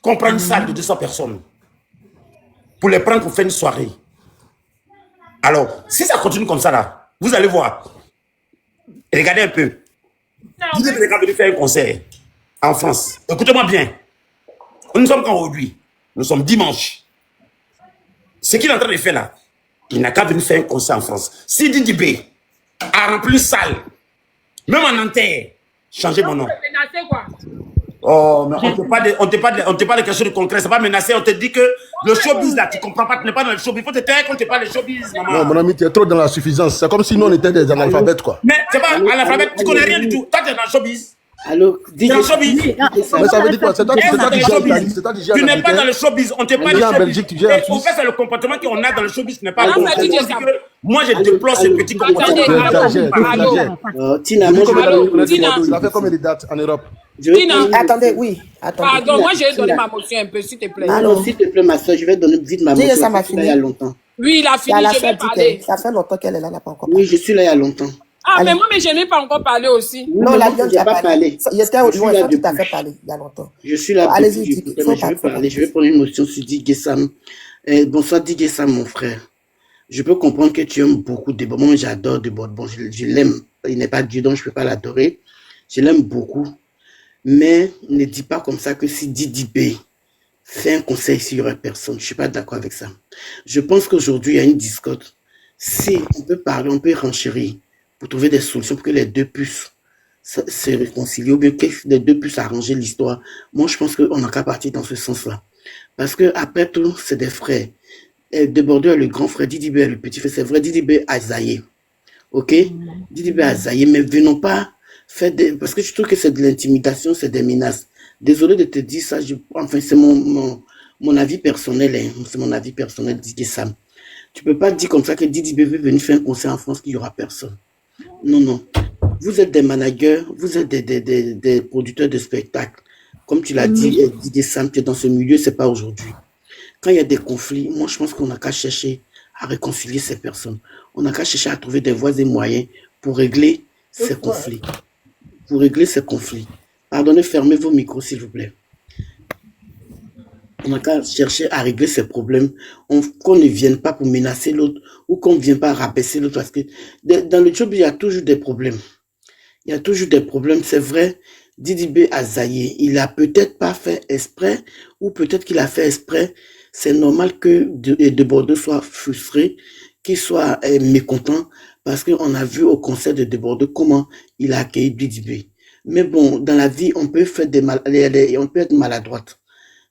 qu'on prenne une salle de 200 personnes pour les prendre pour faire une soirée. Alors, si ça continue comme ça là, vous allez voir. Regardez un peu. Vous êtes venu faire un concert en France. Écoutez-moi bien. Nous sommes quand aujourd'hui? Nous sommes dimanche. Ce qu'il est en train de faire là, il n'a qu'à venir faire un concert en France. Si Didi B a rempli une salle, même en Nanterre, changez mon nom. Oh, mais on te parle de quelque chose de concret, c'est pas menacé, on te dit que le showbiz là, tu comprends pas, tu n'es pas dans le showbiz. Il faut te taire quand tu parles de showbiz, maman. Non, mon ami, tu es trop dans la suffisance. C'est comme si nous, on était des analphabètes, quoi. Mais c'est pas analphabète, tu connais rien du tout. Toi, tu es dans le showbiz. Alors, C'est dans le showbiz. Mais ça veut dire quoi? C'est toi Yes, qui dans le gères showbiz. l'Italie, c'est toi qui gères Tu n'es pas dans l'Américain. le showbiz, on te On parle est de en showbiz. Belgique, tu gères en Et au Suisse. fait, c'est le comportement qu'on a dans le showbiz qui n'est pas Non, bon. mais C'est DJ pour Sam. dire que moi, je déplore ce petit comportement. Attendez, Tu exagères, tu allô. exagères. Tina, Depuis moi, combien d'années Allô, vous connaissez Tina. Bordeaux? Il a fait combien de dates en Europe? je vais Tina. prendre une Attendez, motion. oui. Attendez. Pardon, moi j'ai donné Tina. ma motion un peu, s'il te plaît. Non, Non, non. s'il te plaît, ma soeur, je vais donner vite ma Dis motion. ça m'a Je suis là fini. il y a longtemps. Oui, il a Il y a fini, la je soeur vais dit parler. que ça fait longtemps qu'elle est là, elle n'a pas encore Oui, parlé. je suis là il y a longtemps. Ah, mais Allez. moi, mais je n'ai pas encore parlé aussi. Oui, Non, mais la moi, Lyon, je tu n'ai as pas parlé. parlé. Il était Je au suis loin, là ça, tu t'as depuis. fait parler il y a longtemps. Je suis là Allez-y, depuis. dis. Écoutez, Il faut mais je vais parler, faut parler. Je vais parler. prendre une motion sur Digue Sam. Bonsoir Digue Sam, mon frère. Je peux comprendre que tu aimes beaucoup Debord. Moi, j'adore Debord. Bon, je l'aime. Il n'est pas Dieu, donc je ne peux pas l'adorer. Je l'aime beaucoup. Mais ne dis pas comme ça que si Didi B fait un conseil, s'il n'y aurait personne. Je ne suis pas d'accord avec ça. Je pense qu'aujourd'hui, il y a une discorde. Si on peut parler, on peut renchérir pour trouver des solutions pour que les deux puissent se réconcilier ou bien que les deux puissent arranger l'histoire. Moi, je pense qu'on n'a qu'à partir dans ce sens-là. Parce que après tout, c'est des frères. De Bordeaux est le grand frère, Didi B est le petit frère. C'est vrai, Didi B a zaillé. Ok? Didi B a zaillé, mais venons pas faire des... Parce que je trouve que c'est de l'intimidation, c'est des menaces. Désolé de te dire ça, enfin, c'est mon avis personnel, hein. C'est mon avis personnel, Didi Sam. Tu peux pas dire comme ça que Didi B veut venir faire un concert en France qu'il n'y aura personne. Non, non. Vous êtes des managers, vous êtes des producteurs de spectacles. Comme tu l'as dit, Didi Sam, tu es dans ce milieu, c'est pas aujourd'hui. Quand il y a des conflits, moi je pense qu'on n'a qu'à chercher à réconcilier ces personnes. On n'a qu'à chercher à trouver des voies et moyens pour régler ces conflits. Pour régler ces conflits. Pardonnez, fermez vos micros s'il vous plaît. On n'a qu'à chercher à régler ces problèmes, qu'on ne vienne pas pour menacer l'autre ou qu'on ne vienne pas rabaisser l'autre parce que dans le job, il y a toujours des problèmes. Il y a toujours des problèmes, c'est vrai. Didi B a zaillé. Il a peut-être pas fait exprès ou peut-être qu'il a fait exprès. C'est normal que de Bordeaux soit frustré, qu'il soit mécontent parce qu'on a vu au concert de Bordeaux comment il a accueilli Didi B. Mais bon, dans la vie, on peut faire on peut être maladroite.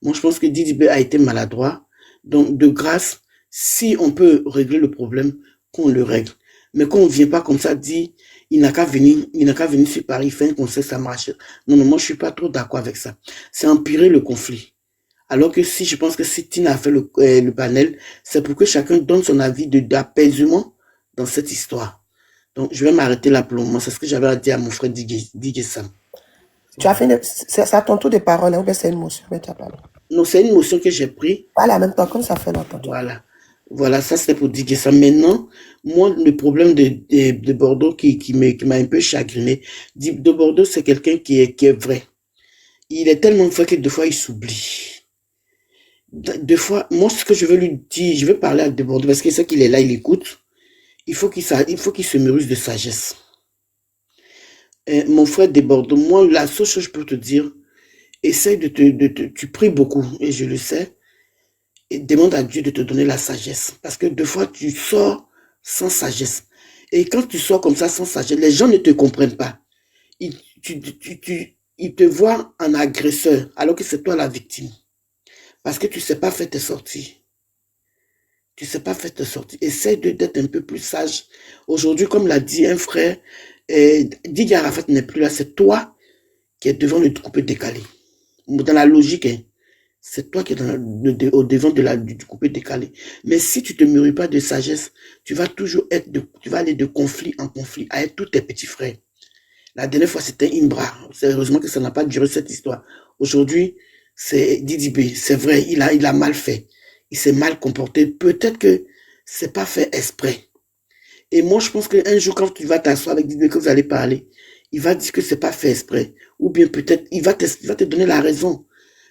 Moi, je pense que Didi B a été maladroit. Donc, de grâce, si on peut régler le problème, qu'on le règle. Mais qu'on ne vient pas comme ça dire, il n'a qu'à venir sur Paris, faire un concert, ça marche. Non, non, moi, je suis pas trop d'accord avec ça. C'est empirer le conflit. Alors que si, je pense que si Tina a fait le panel, c'est pour que chacun donne son avis d'apaisement dans cette histoire. Donc, je vais m'arrêter là pour le moment. C'est ce que j'avais à dire à mon frère Digue Sam. Tu as fait c'est à ton tour de parole, hein, ou bien c'est une motion, mais tu as parlé. Non, c'est une motion que j'ai prise. Voilà, en même temps, comme ça fait longtemps. Voilà. Voilà, ça c'était pour dire que ça. Maintenant, moi, le problème de Bordeaux qui m'a un peu chagriné, de Bordeaux, c'est quelqu'un qui est vrai. Il est tellement vrai que des fois, il s'oublie. Des fois, moi, ce que je veux lui dire, je veux parler à De Bordeaux, parce qu'il sait qu'il est là, il écoute. Il faut qu'il se mûrisse de sagesse. Mon frère De Bordeaux, moi, la seule chose que je peux te dire, essaye tu pries beaucoup, et je le sais, et demande à Dieu de te donner la sagesse. Parce que des fois, tu sors sans sagesse. Et quand tu sors comme ça sans sagesse, les gens ne te comprennent pas. Ils te voient en agresseur, alors que c'est toi la victime. Parce que tu ne sais pas faire tes sorties. Tu ne sais pas faire tes sorties. Essaye d'être un peu plus sage. Aujourd'hui, comme l'a dit un frère, Didier Arafat n'est plus là, c'est toi qui es devant le coupé décalé. Dans la logique, hein, c'est toi qui es au devant du coupé décalé. Mais si tu ne te mûris pas de sagesse, tu vas toujours tu vas aller de conflit en conflit avec tous tes petits frères. La dernière fois, c'était Imbra. C'est heureusement que ça n'a pas duré cette histoire. Aujourd'hui, c'est Didi B. C'est vrai, il a mal fait. Il s'est mal comporté. Peut-être que c'est pas fait exprès. Et moi, je pense qu'un jour, quand tu vas t'asseoir avec Didi B, que vous allez parler, il va dire que c'est pas fait exprès. Ou bien peut-être, il va te donner la raison.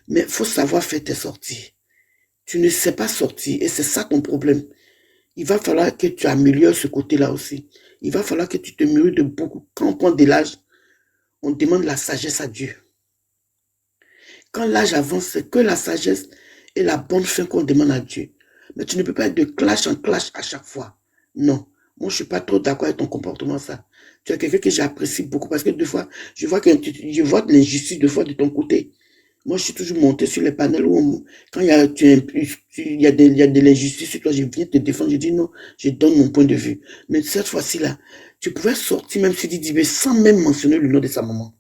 Mais il faut savoir faire tes sorties. Tu ne sais pas sortir et c'est ça ton problème. Il va falloir que tu améliores ce côté-là aussi. Il va falloir que tu te mûris de beaucoup. Quand on prend de l'âge, on demande la sagesse à Dieu. Quand l'âge avance, c'est que la sagesse et la bonne fin qu'on demande à Dieu. Mais tu ne peux pas être de clash en clash à chaque fois. Non. Moi, je suis pas trop d'accord avec ton comportement, ça. Tu es quelqu'un que j'apprécie beaucoup parce que des fois, je vois de l'injustice de fois de ton côté. Moi, je suis toujours monté sur les panels où quand il y a de l'injustice sur toi, je viens te défendre, je dis non, je donne mon point de vue. Mais cette fois-ci là, tu pouvais sortir même sur Didi B sans même mentionner le nom de sa maman.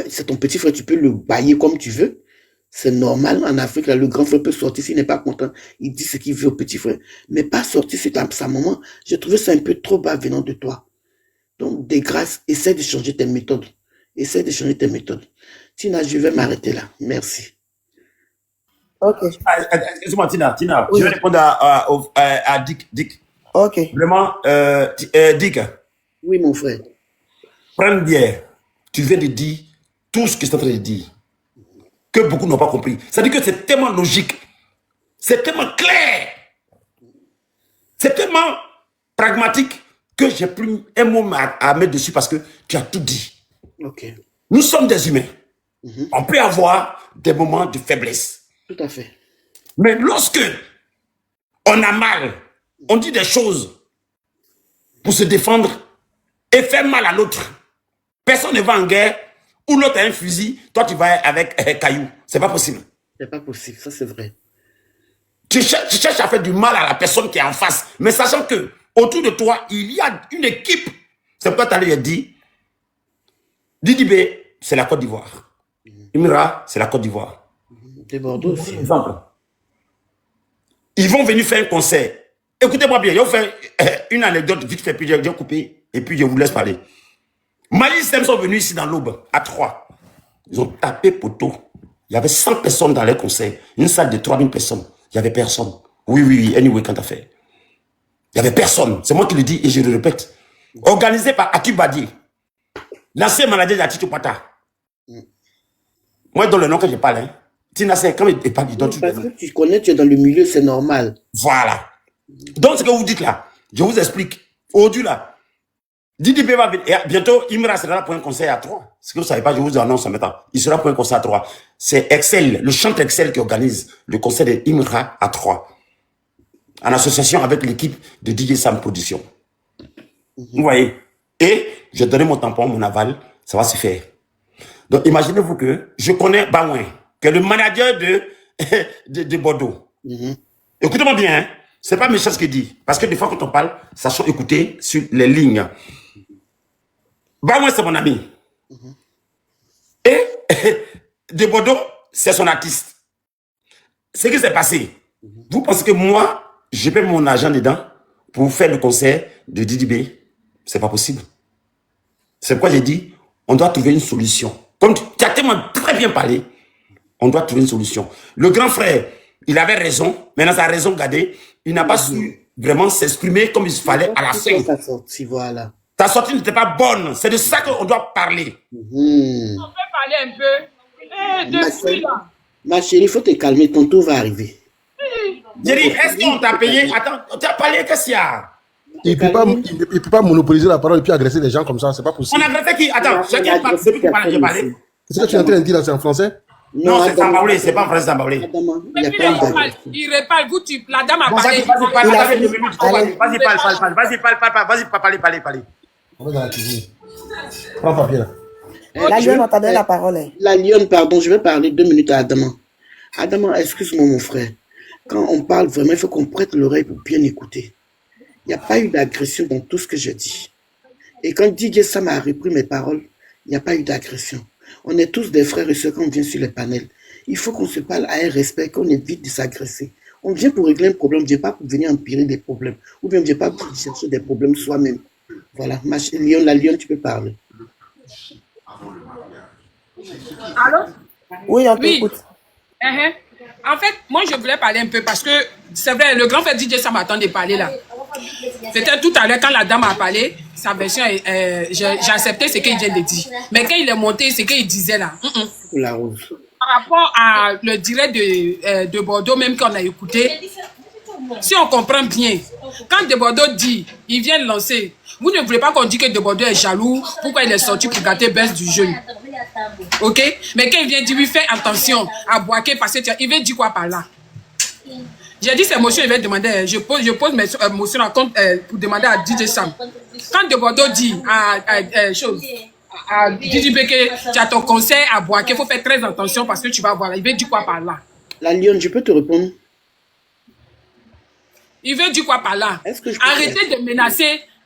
c'est ton petit frère, tu peux le bailler comme tu veux. C'est normal en Afrique, là, le grand frère peut sortir s'il n'est pas content. Il dit ce qu'il veut au petit frère. Mais pas sortir sur sa maman. J'ai trouvé ça un peu trop bas venant de toi. Donc, de grâce, essaie de changer tes méthodes. Essaie de changer tes méthodes. Tina, je vais m'arrêter là. Merci. Ok. Excuse-moi, Tina. Oui. Je vais répondre à Dick. Ok. Vraiment, Dick, Oui, mon frère. prends bien. Tu viens de dire tout ce que je suis en train de dire. Que beaucoup n'ont pas compris. C'est-à-dire que c'est tellement logique. C'est tellement clair. C'est tellement pragmatique que j'ai plus un mot à mettre dessus parce que tu as tout dit. Ok. Nous sommes des humains. On peut avoir des moments de faiblesse. Tout à fait. Mais lorsque on a mal, on dit des choses pour se défendre et faire mal à l'autre. Personne ne va en guerre où l'autre a un fusil, toi tu vas avec un caillou. C'est pas possible. C'est pas possible, ça c'est vrai. Tu cherches à faire du mal à la personne qui est en face, mais sachant que autour de toi, il y a une équipe. C'est pourquoi tu as dit, Didibé, c'est la Côte d'Ivoire. Imra, c'est la Côte d'Ivoire. De Bordeaux aussi. Exemple. Ils vont venir faire un concert. Écoutez-moi bien, je vais vous faire une anecdote vite fait, puis je vais couper, et puis je vous laisse parler. Mali System sont venus ici dans l'Aube, à 3. Ils ont tapé poteau. Il y avait 100 personnes dans les concerts. Une salle de 3000 personnes. Il n'y avait personne. Oui, anyway, quand t'as fait. Il n'y avait personne. C'est moi qui le dis et je le répète. Organisé par Akibadi, l'ancien manager d'Atito Pata. Moi, dans le nom que je parle, Tina, c'est quand il parle, il donne tout. Parce que tu connais, tu es dans le milieu, c'est normal. Voilà. Donc, ce que vous dites là, je vous explique. Aujourd'hui, là, Didi B va venir. Et bientôt, Imra sera là pour un concert à 3. Ce que vous ne savez pas, je vous annonce en même temps. Il sera pour un concert à 3. C'est Excel, le chanteur Excel qui organise le concert de Imra à 3. En association avec l'équipe de DJ Sam Production. Vous voyez? Et j'ai donné mon tampon, mon aval, ça va se faire. Donc, imaginez-vous que je connais Baouin, qui est le manager de Bordeaux. Écoutez-moi bien, hein? C'est pas méchant ce qu'il dit. Parce que des fois, quand on parle, sachons écouter sur les lignes. Baouin, c'est mon ami. Et de Bordeaux, c'est son artiste. Ce qui s'est passé, vous pensez que moi, je paie mon argent dedans pour faire le concert de Didi B? C'est pas possible. C'est pourquoi j'ai dit, on doit trouver une solution. Comme tu as tellement très bien parlé, on doit trouver une solution. Le grand frère, il avait raison, mais dans sa raison gardée, il n'a pas su vraiment s'exprimer comme il fallait à la fin. Ta sortie, voilà. Ta sortie n'était pas bonne. C'est de ça qu'on doit parler. On peut parler un peu. Depuis là. Ma chérie, il faut te calmer, ton tour va arriver. J'ai dit, est-ce qu'on t'a payé? Attends, tu as parlé, qu'est-ce qu'il y a? Il ne peut pas monopoliser la parole et puis agresser les gens comme ça, c'est pas possible. On a agressé qui? Attends, chacun parle. C'est qui parle, j'ai parlé. C'est ce que tu es en train de dire là, c'est en français? Non, c'est Sambaoulé, c'est pas en français Sambaoulé. Mais puis il reparle, vous, la dame a Bon, parlé. Vas-y, parle. On va dans la cuisine. Prends papier là. La lionne, on t'a donné la parole. Hein. La lionne, pardon, je vais parler 2 minutes à Adama. Adama, excuse-moi mon frère. Quand on parle vraiment, il faut qu'on prête l'oreille pour bien écouter. Il n'y a pas eu d'agression dans tout ce que je dis. Et quand DJ Sam a repris mes paroles, il n'y a pas eu d'agression. On est tous des frères et sœurs quand on vient sur les panels. Il faut qu'on se parle à un respect, qu'on évite de s'agresser. On vient pour régler un problème, on ne vient pas pour venir empirer des problèmes. Ou bien on ne vient pas pour chercher des problèmes soi-même. Voilà, la lionne, tu peux parler. Allô? Oui, on t'écoute. En fait, moi, je voulais parler un peu parce que, c'est vrai, le grand frère DJ Sam m'attend de parler là. C'était tout à l'heure, quand la dame a parlé, sa version, j'ai accepté ce qu'il vient de dire. Mais quand il est monté, ce qu'il disait là. La rose. Par rapport à le direct de Bordeaux, même qu'on a écouté, si on comprend bien, quand de Bordeaux dit, il vient lancer, vous ne voulez pas qu'on dise que de Bordeaux est jaloux, pourquoi il est sorti pour gâter baisse du jeune. Ok? Mais quand il vient dire, oui, fais attention à Boaké, parce qu'il veut dire quoi par là? J'ai dit ces motions, il va demander, je pose mes motions pour demander à DJ Sam. Quand de Bordeaux dit à DJ Beke, tu as ton conseil à Boaké, il faut faire très attention parce que tu vas voir, il veut dire quoi par là? La lionne, je peux te répondre? Il veut dire quoi par là?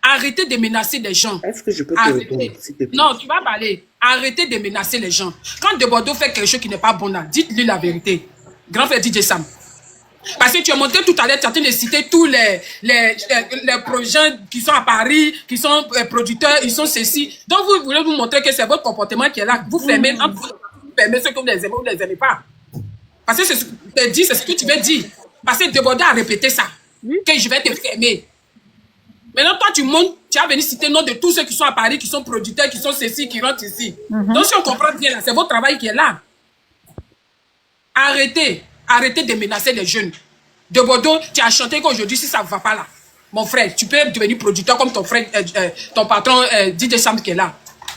Arrêtez de menacer des gens. Est-ce que je peux te répondre, s'il te plaît? Non, tu vas parler. Arrêtez de menacer les gens. Quand De Bordeaux fait quelque chose qui n'est pas bon là, dites-lui la vérité. Grand frère DJ Sam. Parce que tu as montré tout à l'heure, tu as en train de citer tous les projets qui sont à Paris, qui sont producteurs, ils sont ceci. Donc vous voulez vous montrer que c'est votre comportement qui est là. Vous fermez, vous fermez ceux que vous les aimez ou vous ne les aimez pas. Parce que c'est ce que tu dis, c'est ce que tu veux dire. Parce que De Bordeaux a répété ça. Que je vais te fermer. Maintenant, toi, tu montes, tu as venu citer le nom de tous ceux qui sont à Paris, qui sont producteurs, qui sont ceci, qui rentrent ici. Donc si on comprend bien là, c'est votre travail qui est là. Arrêtez de menacer les jeunes. De Bordeaux, tu as chanté qu'aujourd'hui, si ça ne va pas là, mon frère, tu peux devenir producteur comme ton frère, ton patron DJ Sam qui est là.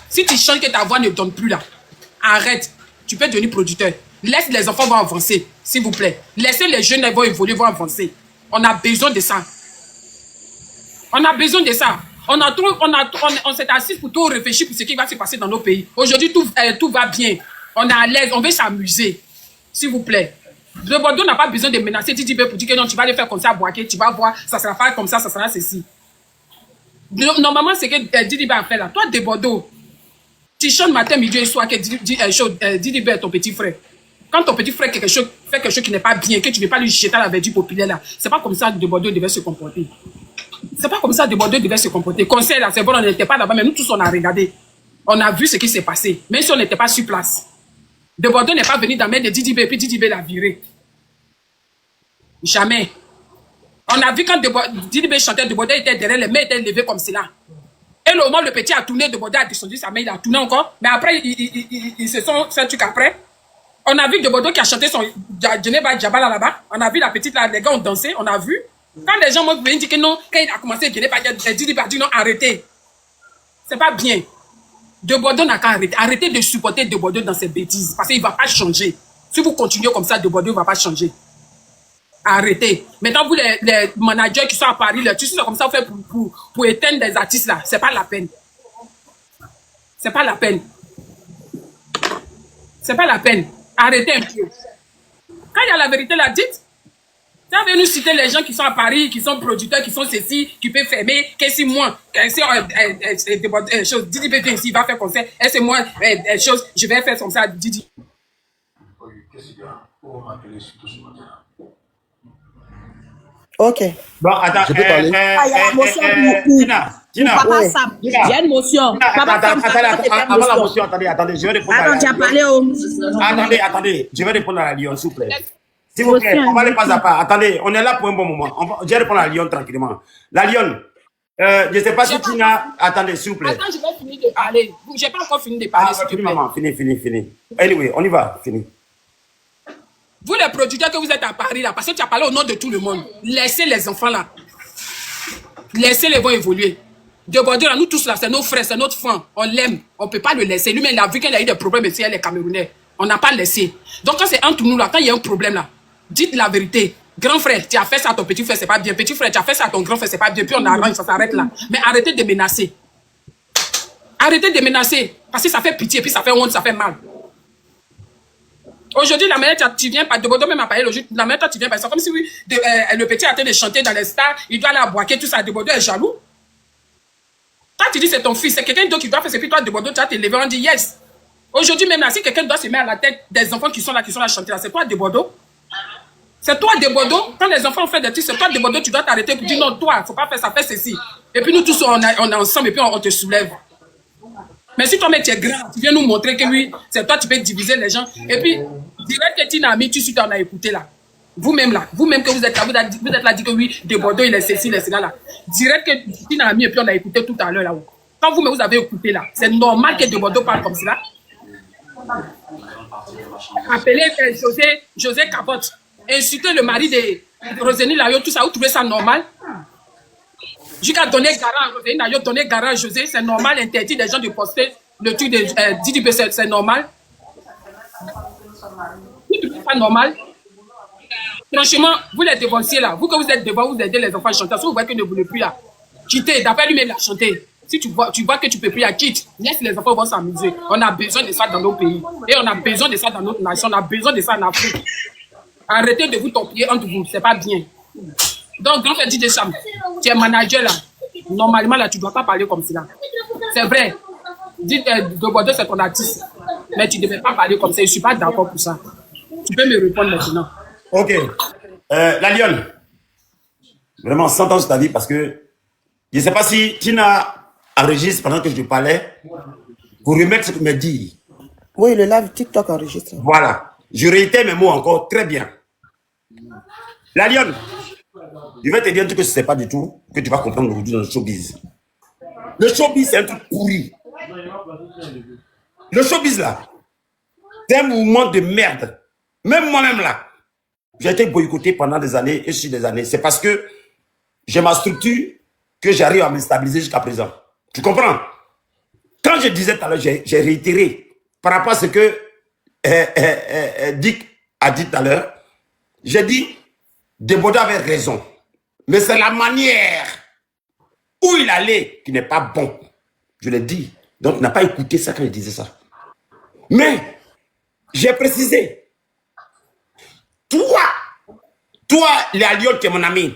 Si tu chantes que ta voix ne donne plus là, arrête. Tu peux devenir producteur. Laisse les enfants vont avancer, s'il vous plaît. Laissez les jeunes vont évoluer, vont avancer. On a besoin de ça. On a besoin de ça. On s'est assis pour tout réfléchir pour ce qui va se passer dans nos pays. Aujourd'hui, tout va bien. On est à l'aise, on veut s'amuser. S'il vous plaît. De Bordeaux n'a pas besoin de menacer Didi B pour dire que non, tu vas le faire comme ça, Boaké, tu vas voir, ça sera pas comme ça sera ceci. Normalement, c'est que Didi B a fait là. Toi, De Bordeaux, tu chantes matin, midi et soir que Didi B est ton petit frère. Quand ton petit frère fait quelque chose qui n'est pas bien, que tu ne veux pas lui jeter à la verdure populaire là, c'est pas comme ça que De Bordeaux devait se comporter. C'est pas comme ça que De Bordeaux devait se comporter. Conseil là, c'est bon, on n'était pas là-bas, mais nous tous on a regardé. On a vu ce qui s'est passé, même si on n'était pas sur place. De Bordeaux n'est pas venu dans main de Didi B et puis Didi B l'a viré. Jamais. On a vu quand Didi B chantait, De Bordeaux était derrière, les mains étaient levées comme cela. Et le moment où le petit a tourné, De Bordeaux a descendu sa main, il a tourné encore. Mais après, ils se sont fait un truc après. On a vu De Bordeaux qui a chanté son Geneva Djabala là-bas. On a vu la petite là, les gars ont dansé, on a vu. Quand les gens m'ont dit que non, quand il a commencé Geneva Djabala, il a dit non, arrêtez. C'est pas bien. De Bordeaux n'a qu'à arrêter. Arrêtez de supporter De Bordeaux dans ses bêtises. Parce qu'il ne va pas changer. Si vous continuez comme ça, De Bordeaux ne va pas changer. Arrêtez. Maintenant, vous, les managers qui sont à Paris, les trucs comme ça, vous faites pour éteindre des artistes là. C'est pas la peine. C'est pas la peine. C'est pas la peine. Arrêtez un peu. Quand il y a la vérité, la dites. Ça veut nous citer les gens qui sont à Paris, qui sont producteurs, qui sont ceci, qui peuvent fermer, que si moi, Didi peut ici, il va faire comme ça, et c'est moi, je vais faire comme ça, Didi. Ok. Bon, attends, Je peux parler? Il y a la motion Tina, Papa Sam, il y a une motion. Papa Sam, avant la motion, attendez, je vais répondre à la tu as parlé Attendez, je vais répondre à la Lyon, s'il vous plaît. S'il vous plaît, on va aller pas à pas. Attendez, on est là pour un bon moment. Je vais répondre à la Lyon tranquillement. La Lyon, je ne sais pas si Tina... Attendez, s'il vous plaît. Attends, je vais finir de parler. Je n'ai pas encore fini de parler, s'il te plaît. Maman, fini. Anyway, on y va, fini. Vous, les producteurs que vous êtes à Paris, là, parce que tu as parlé au nom de tout le monde, laissez les enfants là. Laissez-les vont évoluer. De Bordeaux, là, nous tous là, c'est nos frères, c'est notre frère. On l'aime. On ne peut pas le laisser. Lui-même, il a vu qu'elle a eu des problèmes ici, elle est Camerounais. On n'a pas laissé. Donc, quand c'est entre nous là, quand il y a un problème là, dites la vérité. Grand frère, tu as fait ça à ton petit frère, c'est pas bien. Petit frère, tu as fait ça à ton grand frère, c'est pas bien. Puis on arrange, ça s'arrête là. Mais arrêtez de menacer. Arrêtez de menacer. Parce que ça fait pitié, puis ça fait honte, ça fait mal. Aujourd'hui, la manière tu viens, De Bordeaux même a parlé le jour, la manière tu viens, c'est comme si le petit a été de chanter dans les stars, il doit aller à Boaké, tout ça, De Bordeaux est jaloux. Toi, tu dis c'est ton fils, c'est quelqu'un d'autre qui doit faire, et puis toi, De Bordeaux, tu vas te lever, on dit yes. Aujourd'hui, même là, si quelqu'un doit se mettre à la tête des enfants qui sont là chanter là, c'est toi, De Bordeaux. C'est toi, De Bordeaux. Quand les enfants ont fait des trucs, c'est toi, De Bordeaux, tu dois t'arrêter pour dire non, toi, faut pas faire ça, fais ceci. Et puis nous tous, on est ensemble, et puis on te soulève. Mais si toi-même tu es grand, tu viens nous montrer que oui, c'est toi, tu peux diviser les gens. Et puis, direct que Tina Ami, tu t'en as écouté là. Vous-même là, vous-même que vous êtes là, vous êtes là, dit que oui, De Bordeaux, il est ceci, il est cela là. Direct que Tina Ami, et puis on a écouté tout à l'heure là-haut. Quand vous-même vous avez écouté là, c'est normal que De Bordeaux parle comme cela. Appelez José Capote, insulter le mari de Rosénie Layo, tout ça, vous trouvez ça normal? Jusqu'à donner garant à Rosénie Layo, donner garant à José, c'est normal, interdit des gens de poster le truc de Didi B, c'est normal? Vous trouvez pas normal? Franchement, vous les dévanciez là, vous que vous êtes devant, vous aidez les enfants à chanter, si vous voyez que ne voulez plus là, quittez, d'après lui-même la chanter. Si tu vois que tu ne peux plus à quitte, laisse les enfants vont s'amuser. On a besoin de ça dans nos pays. Et on a besoin de ça dans notre nation. On a besoin de ça en Afrique. Arrêtez de vous torpiller entre vous. C'est pas bien. Donc, grand frère DJ Sam, tu es manager là. Normalement, là, tu ne dois pas parler comme cela. C'est vrai. Dis de Bordeaux, c'est ton artiste. Mais tu ne devais pas parler comme ça. Je ne suis pas d'accord pour ça. Tu peux me répondre maintenant. Ok. La Lionne, vraiment, 100 ans sur ta vie parce que je ne sais pas si Tina enregistre pendant que je parlais pour remettre ce que me dit. Oui, le live TikTok enregistre. Voilà. Je réitère mes mots encore très bien. La Lionne, je vais te dire un truc que je ne sais pas du tout, que tu vas comprendre aujourd'hui dans le showbiz. Le showbiz, c'est un truc pourri. Le showbiz, là, c'est un mouvement de merde. Même moi-même, là, j'ai été boycotté pendant des années et sur des années. C'est parce que j'ai ma structure que j'arrive à me stabiliser jusqu'à présent. Tu comprends? Quand je disais tout à l'heure, j'ai réitéré par rapport à ce que Dick a dit tout à l'heure. J'ai dit, Debodo avait raison. Mais c'est la manière où il allait qui n'est pas bon. Je l'ai dit. Donc, il n'a pas écouté ça quand il disait ça. Mais, j'ai précisé. Toi, Léa Lyon, tu es mon ami.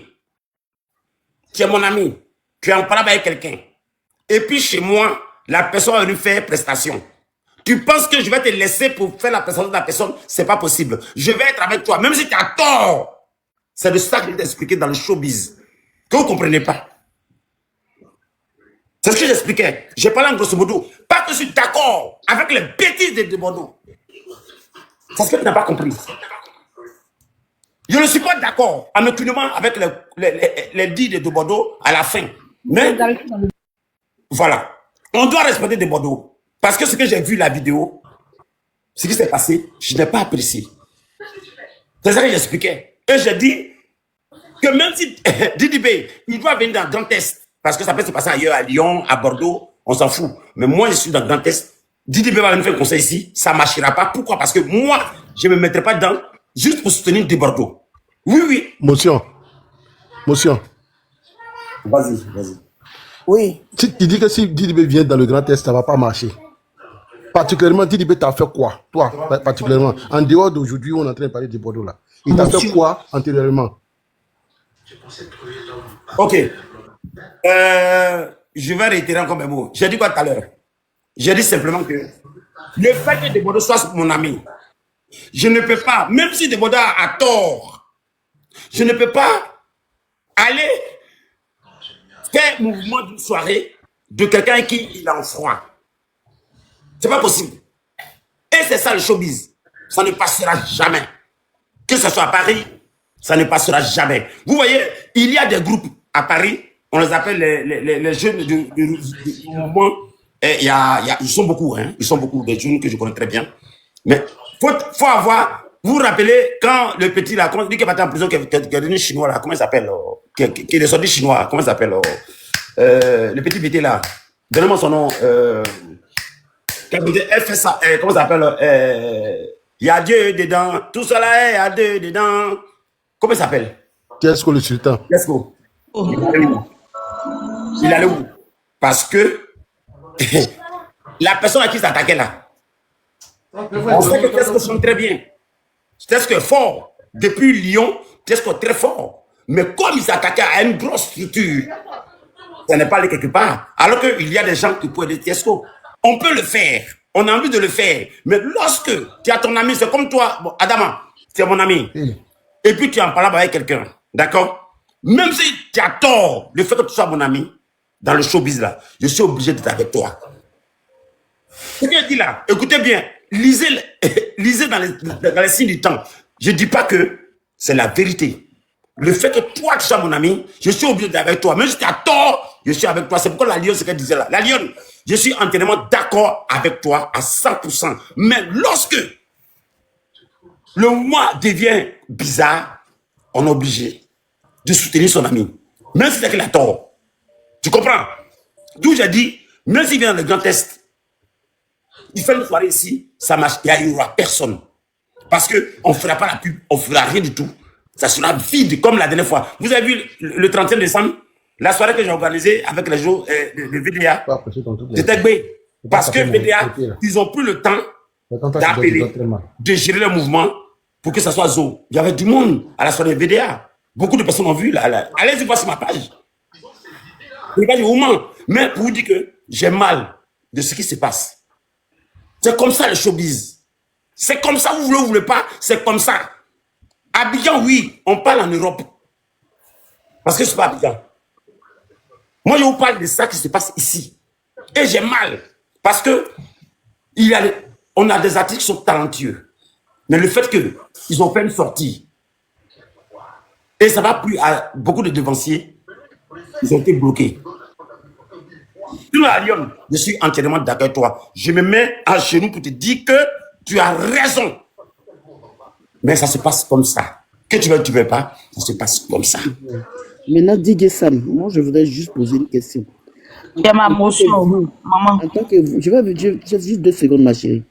Tu es mon ami. Tu es en parole avec quelqu'un. Et puis, chez moi, la personne a lui faire prestation. Tu penses que je vais te laisser pour faire la prestation de la personne? C'est pas possible. Je vais être avec toi, même si tu as tort. C'est de ça que je vais t'expliquer dans le showbiz. Que vous ne comprenez pas. C'est ce que j'expliquais. J'ai parlé en grosso modo. Pas que je suis d'accord avec les bêtises de Bordeaux. C'est ce que tu n'as pas compris. Je ne suis pas d'accord en aucunement avec les dits de Bordeaux à la fin. Mais, voilà. On doit respecter de Bordeaux. Parce que ce que j'ai vu la vidéo, ce qui s'est passé, je n'ai pas apprécié. C'est ça que j'expliquais. Et j'ai dit que même si Didi B, il doit venir dans Grand Est, parce que ça peut se passer ailleurs, à Lyon, à Bordeaux, on s'en fout. Mais moi, je suis dans Grand Est. Didi B va venir faire un conseil ici, ça ne marchera pas. Pourquoi? Parce que moi, je ne me mettrai pas dedans juste pour soutenir de Bordeaux. Oui, oui. Motion. Vas-y. Oui. Si tu dis que si Didi B vient dans le Grand Est, ça ne va pas marcher. Particulièrement, Didi B t'a fait quoi? Toi, particulièrement. En dehors d'aujourd'hui, on est en train de parler de Bordeaux là. Il t'a fait quoi antérieurement? Ok. Je vais réitérer encore mes mots. J'ai dit quoi tout à l'heure? J'ai dit simplement que le fait que Debodo soit mon ami, je ne peux pas, même si Debodo a tort, je ne peux pas aller faire mouvement d'une soirée de quelqu'un qui il est en froid. C'est pas possible. Et c'est ça le showbiz. Ça ne passera jamais. Que ce soit à Paris, ça ne passera jamais. Vous voyez, il y a des groupes à Paris, on les appelle les jeunes du mouvement. Et ils sont beaucoup, hein. Ils sont beaucoup, des jeunes que je connais très bien. Mais faut avoir, vous vous rappelez, quand le petit là, lui qui est parti en prison, qui est devenu chinois là, comment il s'appelle, qui est descendu chinois, comment il s'appelle, le petit petit là, donnez-moi son nom, elle fait ça, comment ça s'appelle, il y a Dieu dedans, tout cela il y a Dieu dedans. Comment il s'appelle? Qu'est-ce que le sultan? Qu'est-ce il allait où? Parce que la personne à qui s'attaquait là, on sait que Tesco chante très bien. Tesco est fort. Depuis Lyon, Tesco est très fort. Mais comme il s'attaquait à une grosse structure, ça n'est pas allé quelque part. Alors qu'il y a des gens qui peuvent aider Tesco. On peut le faire. On a envie de le faire. Mais lorsque tu as ton ami, c'est comme toi, bon, Adama, c'est mon ami. Et puis tu en parles avec quelqu'un. D'accord? Même si tu as tort, le fait que tu sois mon ami, dans le showbiz là, je suis obligé d'être avec toi. Ce que je dis là, écoutez bien, lisez dans les signes du temps. Je ne dis pas que c'est la vérité. Le fait que toi, tu sois mon ami, je suis obligé d'être avec toi. Même si tu as tort, je suis avec toi. C'est pourquoi la Lyon, ce qu'elle disait là. La Lyon, je suis entièrement d'accord avec toi à 100%. Mais lorsque le mois devient bizarre, on est obligé de soutenir son ami. Même si c'est qu'il a tort. Tu comprends? D'où j'ai dit, même s'il vient dans le Grand Est, il fait une soirée ici, ça marche, il n'y aura personne. Parce qu'on ne fera pas la pub, on ne fera rien du tout. Ça sera vide, comme la dernière fois. Vous avez vu le 31 décembre, la soirée que j'ai organisée avec les jours de VDA, c'était B. Parce que VDA, ils n'ont plus le temps d'appeler, de gérer le mouvement pour que ça soit zo. Il y avait du monde à la soirée VDA. Beaucoup de personnes ont vu. Allez-y voir sur ma page. Mais pour vous dire que j'ai mal. de ce qui se passe. C'est comme ça le showbiz. C'est comme ça, vous voulez ou vous voulez pas, c'est comme ça. Abidjan, oui, on parle en Europe. Parce que je suis pas Abidjan. Moi, je vous parle de ça qui se passe ici. Et j'ai mal. Parce que on a des artistes qui sont talentueux. Mais le fait qu'ils ont fait une sortie, et ça va plus à beaucoup de devanciers, ils ont été bloqués. Sinon, à Lyon, je suis entièrement d'accord avec toi. Je me mets à genoux pour te dire que tu as raison. Mais ça se passe comme ça. Que tu veux pas, ça se passe comme ça. Maintenant, DJ Sam, moi je voudrais juste poser une question. Il y a ma motion, maman. En tant que vous, j'ai juste 2 secondes, ma chérie.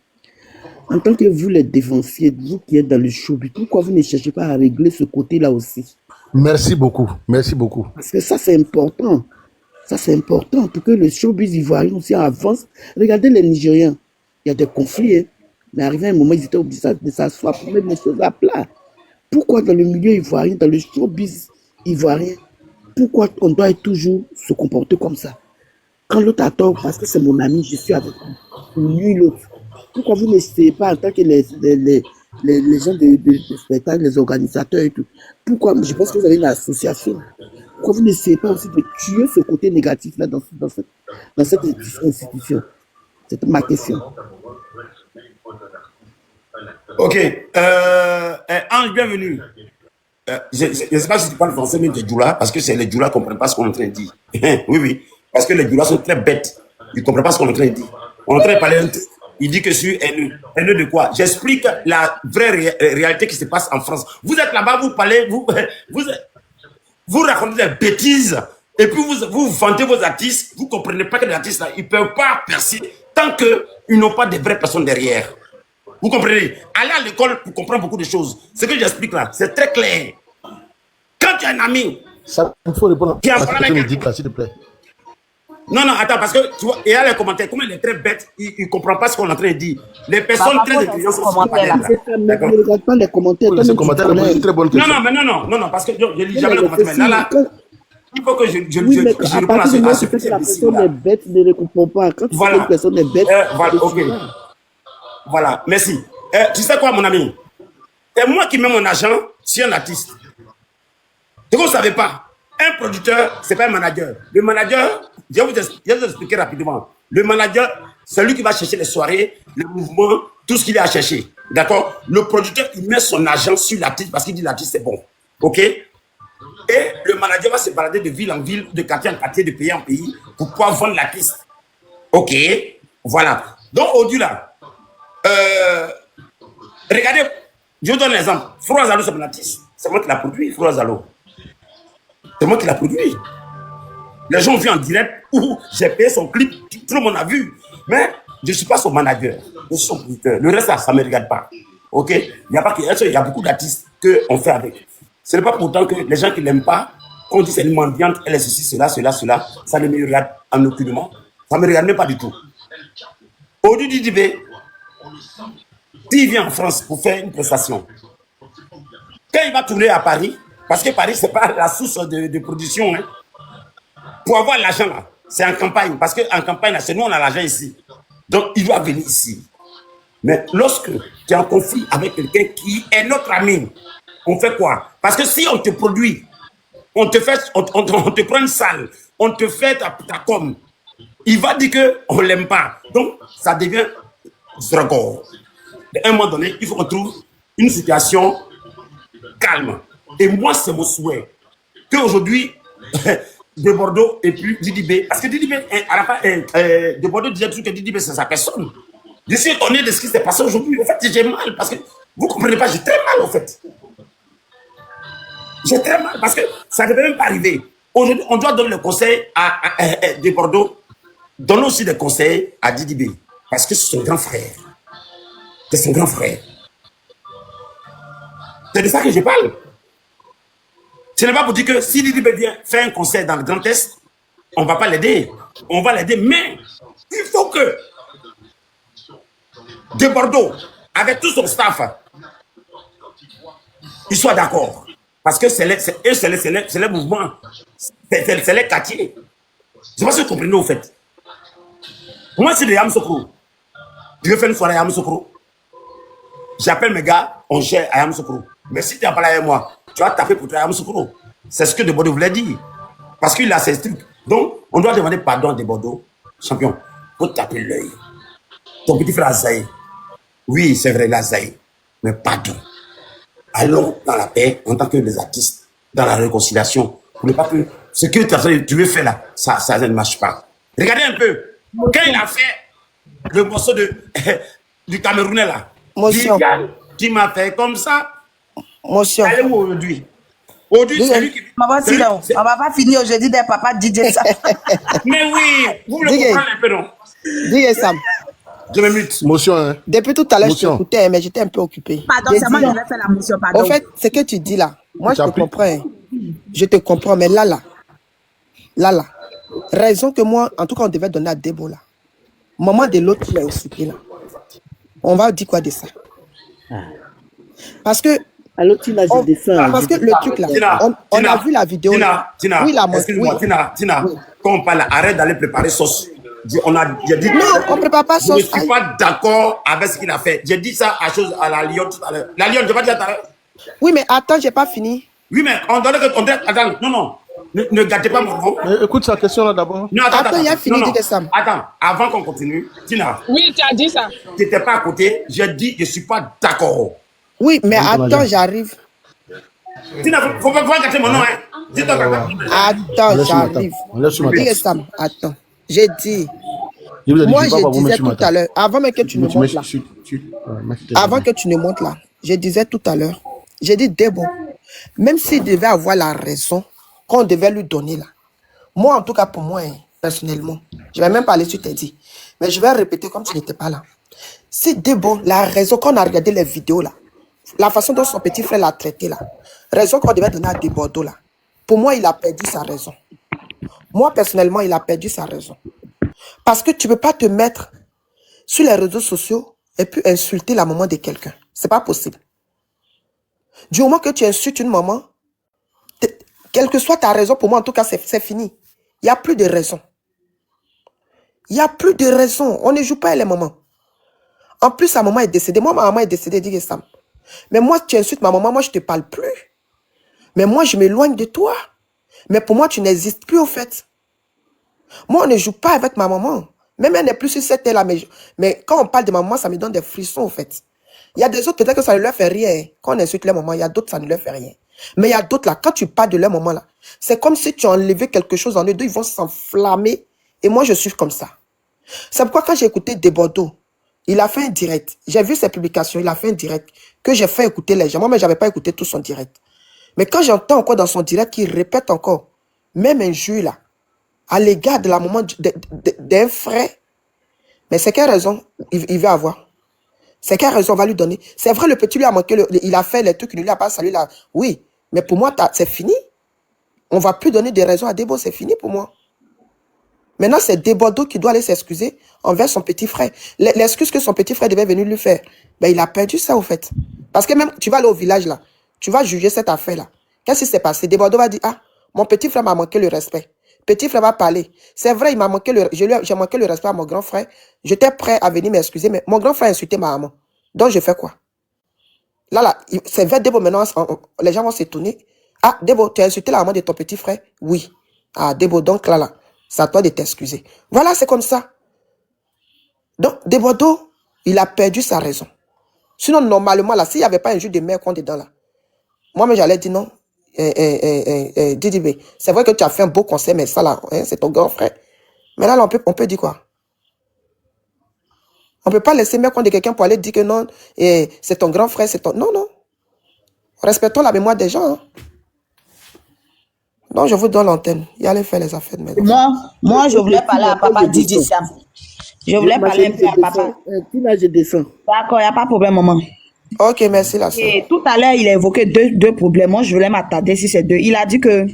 En tant que vous, les dévanciers, vous qui êtes dans le showbiz, pourquoi vous ne cherchez pas à régler ce côté-là aussi? Merci beaucoup. Merci beaucoup. Parce que ça, c'est important. Ça, c'est important pour que le showbiz ivoirien aussi avance. Regardez les Nigériens. Il y a des conflits, hein. Mais arrivé à un moment, ils étaient obligés de s'asseoir pour mettre les choses à plat. Pourquoi dans le milieu ivoirien, dans le showbiz ivoirien, pourquoi on doit toujours se comporter comme ça? Quand l'autre a tort, parce que c'est mon ami, je suis avec lui, lui l'autre. Pourquoi vous n'essayez pas en tant que les gens de spectacle, les organisateurs et tout? Pourquoi, je pense que vous avez une association. Pourquoi vous n'essayez pas aussi de tuer ce côté négatif-là dans cette institution? C'est ma question. Ok. Ange, bienvenue. Je ne sais pas si tu parles français, mais des Djoula, parce que c'est les Djoula qui ne comprennent pas ce qu'on est en train de dire. Oui, oui. Parce que les Djoula sont très bêtes. Ils ne comprennent pas ce qu'on est en train de dire. On est en train de parler d'un truc. Il dit que je suis haineux. Haineux de quoi? J'explique la vraie réalité qui se passe en France. Vous êtes là-bas, vous parlez, vous racontez des bêtises, et puis vous vantez vos artistes. Vous ne comprenez pas que les artistes, là, ils ne peuvent pas percer tant qu'ils n'ont pas de vraies personnes derrière. Vous comprenez? Allez à l'école pour comprendre beaucoup de choses. Ce que j'explique là, c'est très clair. Quand tu as un ami... Ça, il faut répondre à ce que tu me dis, s'il te plaît. Non, non, attends, parce que tu vois, il y a les commentaires, comme il est très bête, il ne comprend pas ce qu'on est en train de dire. Les personnes très intelligentes sont pas là. Ne regarde pas les commentaires. Les commentaires, c'est une très bonne question. Non, parce que je ne lis jamais les commentaires. Mais là, il faut que je réponde à ce petit la personne est bête, ne le comprend pas. Quand tu sais que une personne est bête, voilà, ok. Voilà, merci. Tu sais quoi, mon ami? C'est moi qui mets mon argent sur un artiste. Ce que vous ne savez pas, un producteur, ce n'est pas un manager. Le manager, je vais vous expliquer rapidement. Le manager, c'est lui qui va chercher les soirées, les mouvements, tout ce qu'il a à chercher. D'accord? Le producteur, il met son argent sur l'artiste parce qu'il dit l'artiste c'est bon. OK? Et le manager va se balader de ville en ville, de quartier en quartier, de pays en pays pour pouvoir vendre l'artiste. OK? Voilà. Donc, au-delà là, regardez, je vous donne l'exemple. Froid Zalo, c'est mon artiste. C'est moi qui l'ai produit, Froid Zalo. C'est moi qui l'ai produit. Les gens ont vu en direct où j'ai payé son clip, tout le monde a vu. Mais je ne suis pas son manager, je suis son producteur. Le reste, ça ne me regarde pas. OK? Il y a beaucoup d'artistes qu'on fait avec. Ce n'est pas pourtant que les gens qui ne l'aiment pas, qu'on dit c'est une mendiante, elle est ceci, cela, ça ne me regarde en aucunement. Ça ne me regarde même pas du tout. Au Didibé, s'il vient en France pour faire une prestation, quand il va tourner à Paris, parce que Paris, ce n'est pas la source de production, hein, pour avoir l'argent là, c'est en campagne, parce qu'en campagne, c'est nous, on a l'argent ici. Donc, il doit venir ici. Mais lorsque tu es en conflit avec quelqu'un qui est notre ami, on fait quoi? Parce que si on te produit, on te prend une salle, on te fait ta com, il va dire qu'on ne l'aime pas. Donc, ça devient record. À un moment donné, il faut qu'on trouve une situation calme. Et moi, c'est mon souhait qu'aujourd'hui, de Bordeaux et puis Didibé, parce que Didibé, à la fin, de Bordeaux disait toujours que Didibé, c'est sa personne. Je suis étonné de ce qui s'est passé aujourd'hui. En fait, j'ai mal, parce que vous ne comprenez pas, j'ai très mal, en fait. J'ai très mal, parce que ça ne devait même pas arriver. Aujourd'hui, on doit donner le conseil de Bordeaux. Donnons aussi des conseils à Didibé, parce que c'est son grand frère. C'est son grand frère. C'est de ça que je parle. Ce n'est pas pour dire que si Didibé vient faire un concert dans le Grand Est, on ne va pas l'aider. On va l'aider, mais il faut que de Bordeaux, avec tout son staff, il soit d'accord. Parce que c'est les mouvements, c'est les quartiers. Je ne sais pas si vous comprenez au fait. Moi, c'est de Yamoussoukro. Je vais faire une soirée à Yamoussoukro. J'appelle mes gars, on gère à Yamoussoukro. Mais si tu n'as pas là avec moi, tu vas taper pour toi à Yamoussoukro. C'est ce que De Bordeaux voulait dire. Parce qu'il a ses trucs. Donc, on doit demander pardon à De Bordeaux. Champion, pour taper l'œil. Ton petit frère Azaï. Oui, c'est vrai, l'Azaï. Mais pardon. Allons dans la paix en tant que des artistes, dans la réconciliation. Pour ne pas que ce que tu veux faire là, ça ne marche pas. Regardez un peu. Quand il a fait le morceau du Camerounais là, Motion. qui m'a fait comme ça. Motion. Elle est où aujourd'hui? Aujourd'hui, c'est lui qui. Maman, si non, on va pas finir aujourd'hui des papas DJ ça. Mais oui, vous le comprenez un peu, non? Dis Sam. Je me mute. Motion, hein. Depuis tout à l'heure, je t'écoutais, mais j'étais un peu occupé. Pardon, c'est moi qui vais faire la motion, pardon. En fait, ce que tu dis là, moi je te comprends. Hein. Je te comprends, mais là, raison que moi, en tout cas, on devait donner à Debo là. Maman de l'autre, il est aussi là. On va dire quoi de ça? Parce que. Alors, Tina, je descends. Parce que le truc là, on a vu la vidéo. Tina, oui, excuse-moi, oui. Tina, quand on parle, arrête d'aller préparer sauce. J'ai dit, non, on ne prépare pas sauce. Je ne suis pas d'accord avec ce qu'il a fait. J'ai dit ça à la Lyon tout à l'heure. La Lyon, je vais pas dire tout à l'heure. Oui, mais attends, j'ai pas fini. Oui, mais attends, non. Ne gâtez pas mon nom. Écoute sa question là d'abord. Non, attends, il a fini de dire ça. Attends, avant qu'on continue, Tina. Oui, tu as dit ça. Tu n'étais pas à côté. J'ai dit, je ne suis pas d'accord. Oui, mais attends, j'arrive. Tina, faut pas gâter mon nom, hein. Dis-toi, attends, j'arrive. Dis Sam, attends. J'ai dit. Moi, je disais tout à l'heure, avant même que tu ne montes là. Avant que tu ne montes là, je disais tout à l'heure, j'ai dit Debo, même s'il devait avoir la raison qu'on devait lui donner là. Moi, en tout cas, pour moi, hein, personnellement, je ne vais même pas aller sur tes dit, mais je vais répéter comme tu n'étais pas là. Si Debo, la raison qu'on a regardé les vidéos là, la façon dont son petit frère l'a traité là, raison qu'on devait donner à De Bordeaux là, pour moi, il a perdu sa raison. Moi, personnellement, il a perdu sa raison. Parce que tu ne peux pas te mettre sur les réseaux sociaux et puis insulter la maman de quelqu'un. Ce n'est pas possible. Du moment que tu insultes une maman, quelle que soit ta raison, pour moi, en tout cas, c'est fini. Il n'y a plus de raison. Il n'y a plus de raison. On ne joue pas les mamans. En plus, sa maman est décédée. Moi, ma maman est décédée, dis Sam. Mais moi, tu insultes ma maman, moi, je ne te parle plus. Mais moi, je m'éloigne de toi. Mais pour moi, tu n'existes plus, au fait. Moi, on ne joue pas avec ma maman. Même elle n'est plus sur cette terre-là. Mais quand on parle de ma maman, ça me donne des frissons, au fait. Il y a des autres, peut-être que ça ne leur fait rien. Quand on insulte leur maman, il y a d'autres, ça ne leur fait rien. Mais il y a d'autres, là, quand tu parles de leur maman, là, c'est comme si tu enlevais quelque chose en eux. Ils vont s'enflammer. Et moi, je suis comme ça. C'est pourquoi quand j'ai écouté De Bordeaux, il a fait un direct. J'ai vu ses publications, il a fait un direct que j'ai fait écouter les gens. Moi, mais je n'avais pas écouté tout son direct. Mais quand j'entends encore dans son direct qu'il répète encore, même injure, là, à l'égard de la maman d'un frère, mais c'est quelle raison il veut avoir? C'est quelle raison on va lui donner? C'est vrai, le petit lui a manqué, il a fait les trucs, il ne lui a pas salué là. Oui, mais pour moi, c'est fini. On ne va plus donner des raisons à Debo, c'est fini pour moi. Maintenant, c'est De Bordeaux qui doit aller s'excuser envers son petit frère. L'excuse que son petit frère devait venir lui faire, ben, il a perdu ça, au fait. Parce que même, tu vas aller au village là, tu vas juger cette affaire-là. Qu'est-ce qui s'est passé? De Bordeaux va dire, ah, mon petit frère m'a manqué le respect. Petit frère va parler. C'est vrai, il m'a manqué j'ai manqué le respect à mon grand frère. J'étais prêt à venir m'excuser, mais mon grand frère a insulté ma maman. Donc, je fais quoi? Là, c'est vrai, Debo, maintenant, les gens vont s'étonner. Ah, Debo, tu as insulté la maman de ton petit frère? Oui. Ah, Debo, donc là, c'est à toi de t'excuser. Voilà, c'est comme ça. Donc, De Bordeaux, il a perdu sa raison. Sinon, normalement, là, s'il n'y avait pas un jeu de merde qu'on est dedans, là, moi-même, j'allais dire non. Didi, c'est vrai que tu as fait un beau conseil, mais ça là, hein, c'est ton grand frère. Mais là, on peut dire quoi? On ne peut pas laisser mettre compte de quelqu'un pour aller dire que non, c'est ton grand frère, c'est ton... Non, non. Respectons la mémoire des gens. Hein. Donc, je vous donne l'antenne. Y allez faire les affaires de maintenant. Moi, je voulais parler à papa DJ Sam. Je voulais parler un peu à papa. Tina, je descends. D'accord, il n'y a pas de problème, maman. Ok, merci la soeur. Et tout à l'heure, il a évoqué deux problèmes. Moi, je voulais m'attarder sur ces deux. Il a dit que,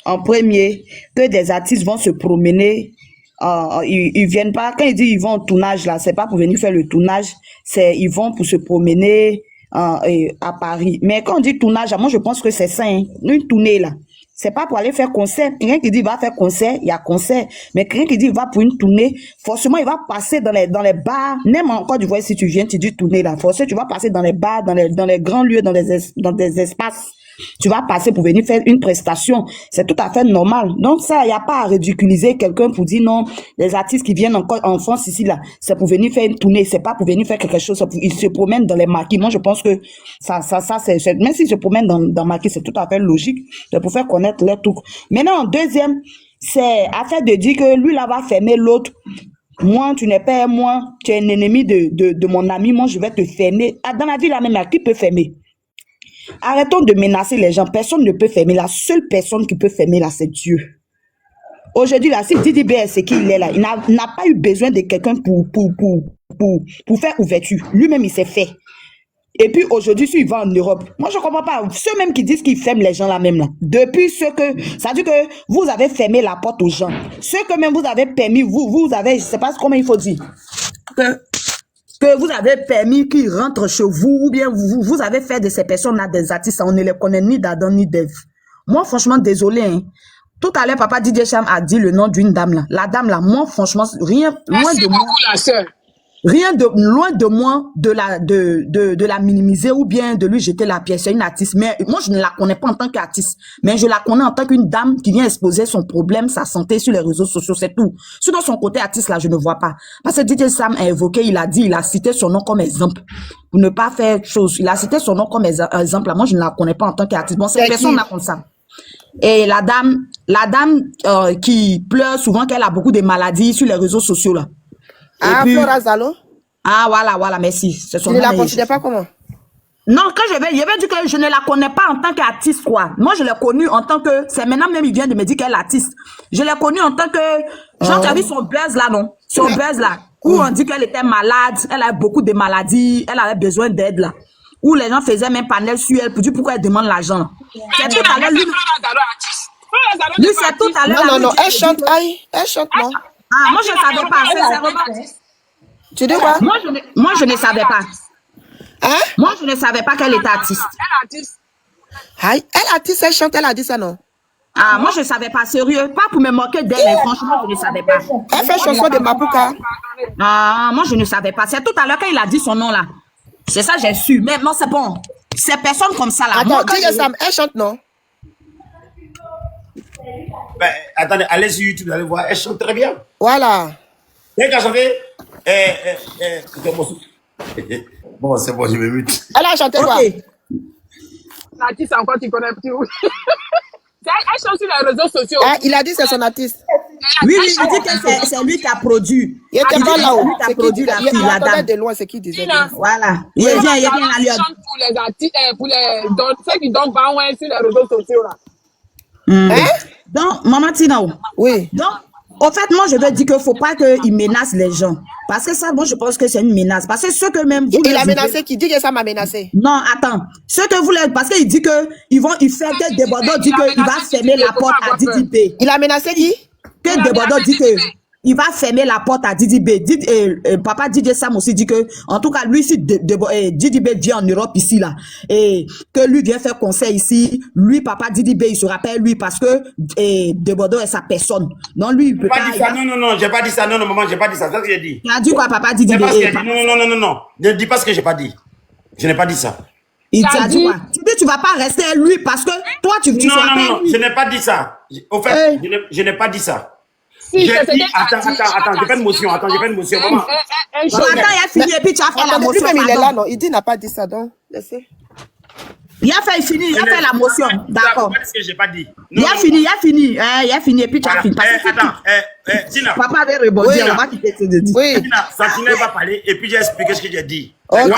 en premier, que des artistes vont se promener. Ils viennent pas. Quand il dit ils vont au tournage, là, c'est pas pour venir faire le tournage. C'est ils vont pour se promener à Paris. Mais quand on dit tournage, moi, je pense que c'est ça. Hein. Une tournée, là. C'est pas pour aller faire concert. Quelqu'un qui dit il va faire concert, il y a concert. Mais quelqu'un qui dit il va pour une tournée, forcément il va passer dans les bars. Même en Côte d'Ivoire, si tu viens, tu dis tournée là. Forcément tu vas passer dans les bars, dans les grands lieux, dans des espaces. Tu vas passer pour venir faire une prestation. C'est tout à fait normal. Donc ça, il n'y a pas à ridiculiser quelqu'un pour dire non, les artistes qui viennent en France ici là, c'est pour venir faire une tournée, c'est pas pour venir faire quelque chose. Ils se promènent dans les maquis. Moi je pense que ça c'est même s'ils se promènent dans maquis, c'est tout à fait logique. C'est pour faire connaître leur truc. Maintenant, deuxième, c'est afin de dire que lui là va fermer l'autre. Moi, tu n'es pas moi, tu es un ennemi de mon ami, moi je vais te fermer. Ah, dans la vie là même, qui peut fermer? Arrêtons de menacer les gens. Personne ne peut fermer. La seule personne qui peut fermer là, c'est Dieu. Aujourd'hui là, si Didi B est ce qu'il est là, il n'a pas eu besoin de quelqu'un pour faire ouverture. Lui-même, il s'est fait. Et puis aujourd'hui, s'il va en Europe, moi je comprends pas. Ceux même qui disent qu'ils ferment les gens là même là. Depuis ça veut dire que vous avez fermé la porte aux gens. Ceux que même vous avez permis, vous avez, je sais pas comment il faut dire, que vous avez permis qu'ils rentrent chez vous, ou bien vous avez fait de ces personnes-là des artistes, on ne les connaît ni d'Adam ni d'Ève. Moi, franchement, désolé. Hein. Tout à l'heure, Papa DJ Cham a dit le nom d'une dame là. La dame là, moi, franchement, rien, loin de moi. La sœur. Loin de moi de la minimiser ou bien de lui jeter la pièce. C'est une artiste. Mais moi, je ne la connais pas en tant qu'artiste. Mais je la connais en tant qu'une dame qui vient exposer son problème, sa santé sur les réseaux sociaux, c'est tout. Sinon, son côté artiste, là, je ne vois pas. Parce que DJ Sam a évoqué, il a cité son nom comme exemple. Pour ne pas faire chose. Il a cité son nom comme exemple. Là, moi, je ne la connais pas en tant qu'artiste. Bon, c'est personne là comme ça. Et la dame qui pleure souvent qu'elle a beaucoup de maladies sur les réseaux sociaux, là. Ah, Flora Zalo? Ah, voilà, merci. Tu ne la considères pas comment? Non, quand je vais dire que je ne la connais pas en tant qu'artiste, quoi. Moi, je l'ai connue en tant que, c'est maintenant même, il vient de me dire qu'elle est artiste. Je l'ai connue en tant que, genre, tu as vu son buzz là, non? Son buzz là, où on dit qu'elle était malade, elle a beaucoup de maladies, elle avait besoin d'aide là. Où les gens faisaient même panel sur elle pour dire pourquoi elle demande l'argent. C'est tout à l'heure, lui, c'est tout à l'heure. Non, elle chante, non. Ah, moi, je ne savais pas, sincèrement. Tu dis quoi? Moi, je ne savais pas. Hein? Moi, je ne savais pas qu'elle était artiste. Elle est artiste, elle chante, elle a dit ça, non? Ah, moi, je ne savais pas, sérieux. Pas pour me moquer d'elle, mais franchement, je ne savais pas. Elle fait chanson de Mapuka. Ah, moi, je ne savais pas. C'est tout à l'heure qu'il a dit son nom, là. C'est ça, j'ai su. Mais non, c'est bon. C'est personne comme ça, là. Attends, Sam, elle chante, non? Ben, attendez, allez sur YouTube, vous allez voir, elle chante très bien. Voilà. Dès qu'elle chantait, bon, c'est bon, je me mute. Elle a chanté quoi? L'artiste encore, tu connais plus. Elle chante sur les réseaux sociaux. Ah, il a dit c'est son artiste. Oui, il dit que c'est lui qui a produit. Il était pas là-haut. C'est lui qui a produit la fille, la dame. de loin, c'est qui disait. Voilà. Il vient la lui. Chante pour les artistes, pour ceux qui donnent pas sur les réseaux sociaux, là. Hein? Donc, Maman Tinao. Oui. Donc, en fait, moi, je veux dire qu'il ne faut pas qu'il menace les gens. Parce que ça, moi, je pense que c'est une menace. Parce que ceux que même vous... Il a menacé, qui dit que ça m'a menacé? Non, attends. Ceux que vous... Parce qu'il dit que il fait que Debodo dit qu'il va fermer la porte à Didi B. Il a menacé qui? Que Debodo dit que... il va fermer la porte à Didi B. Papa DJ Sam aussi dit que, en tout cas, lui, si Didi B vient en Europe ici, là, et que lui vient faire concert ici, lui, Papa Didi B, il se rappelle, lui, parce que Debodo est sa personne. Non, lui, il peut pas... dit ça, non, j'ai pas dit ça, non, maman, j'ai pas dit ça, c'est ce que j'ai dit. Tu as dit quoi, Papa Didi B? Non, ne dis pas ce que j'ai pas dit. Je n'ai pas dit ça. Il t'a dit quoi? Tu dis tu vas pas rester à lui parce que toi, tu non, je n'ai pas dit ça. Au fait, je n'ai pas dit ça. Attends, j'ai pas de motion, maman. Attends, il a fini et puis tu as fait la motion. Il est là, non, il dit n'a pas dit ça, donc, laissez. Il a fait la motion, d'accord. C'est ce que j'ai pas dit. Il a fini et puis tu as fini. Attends, Tina. Papa avait rebondi, on va quitter ce dit. Oui. Tina, Sentinelle va parler et puis j'ai expliqué ce que j'ai dit. Voilà.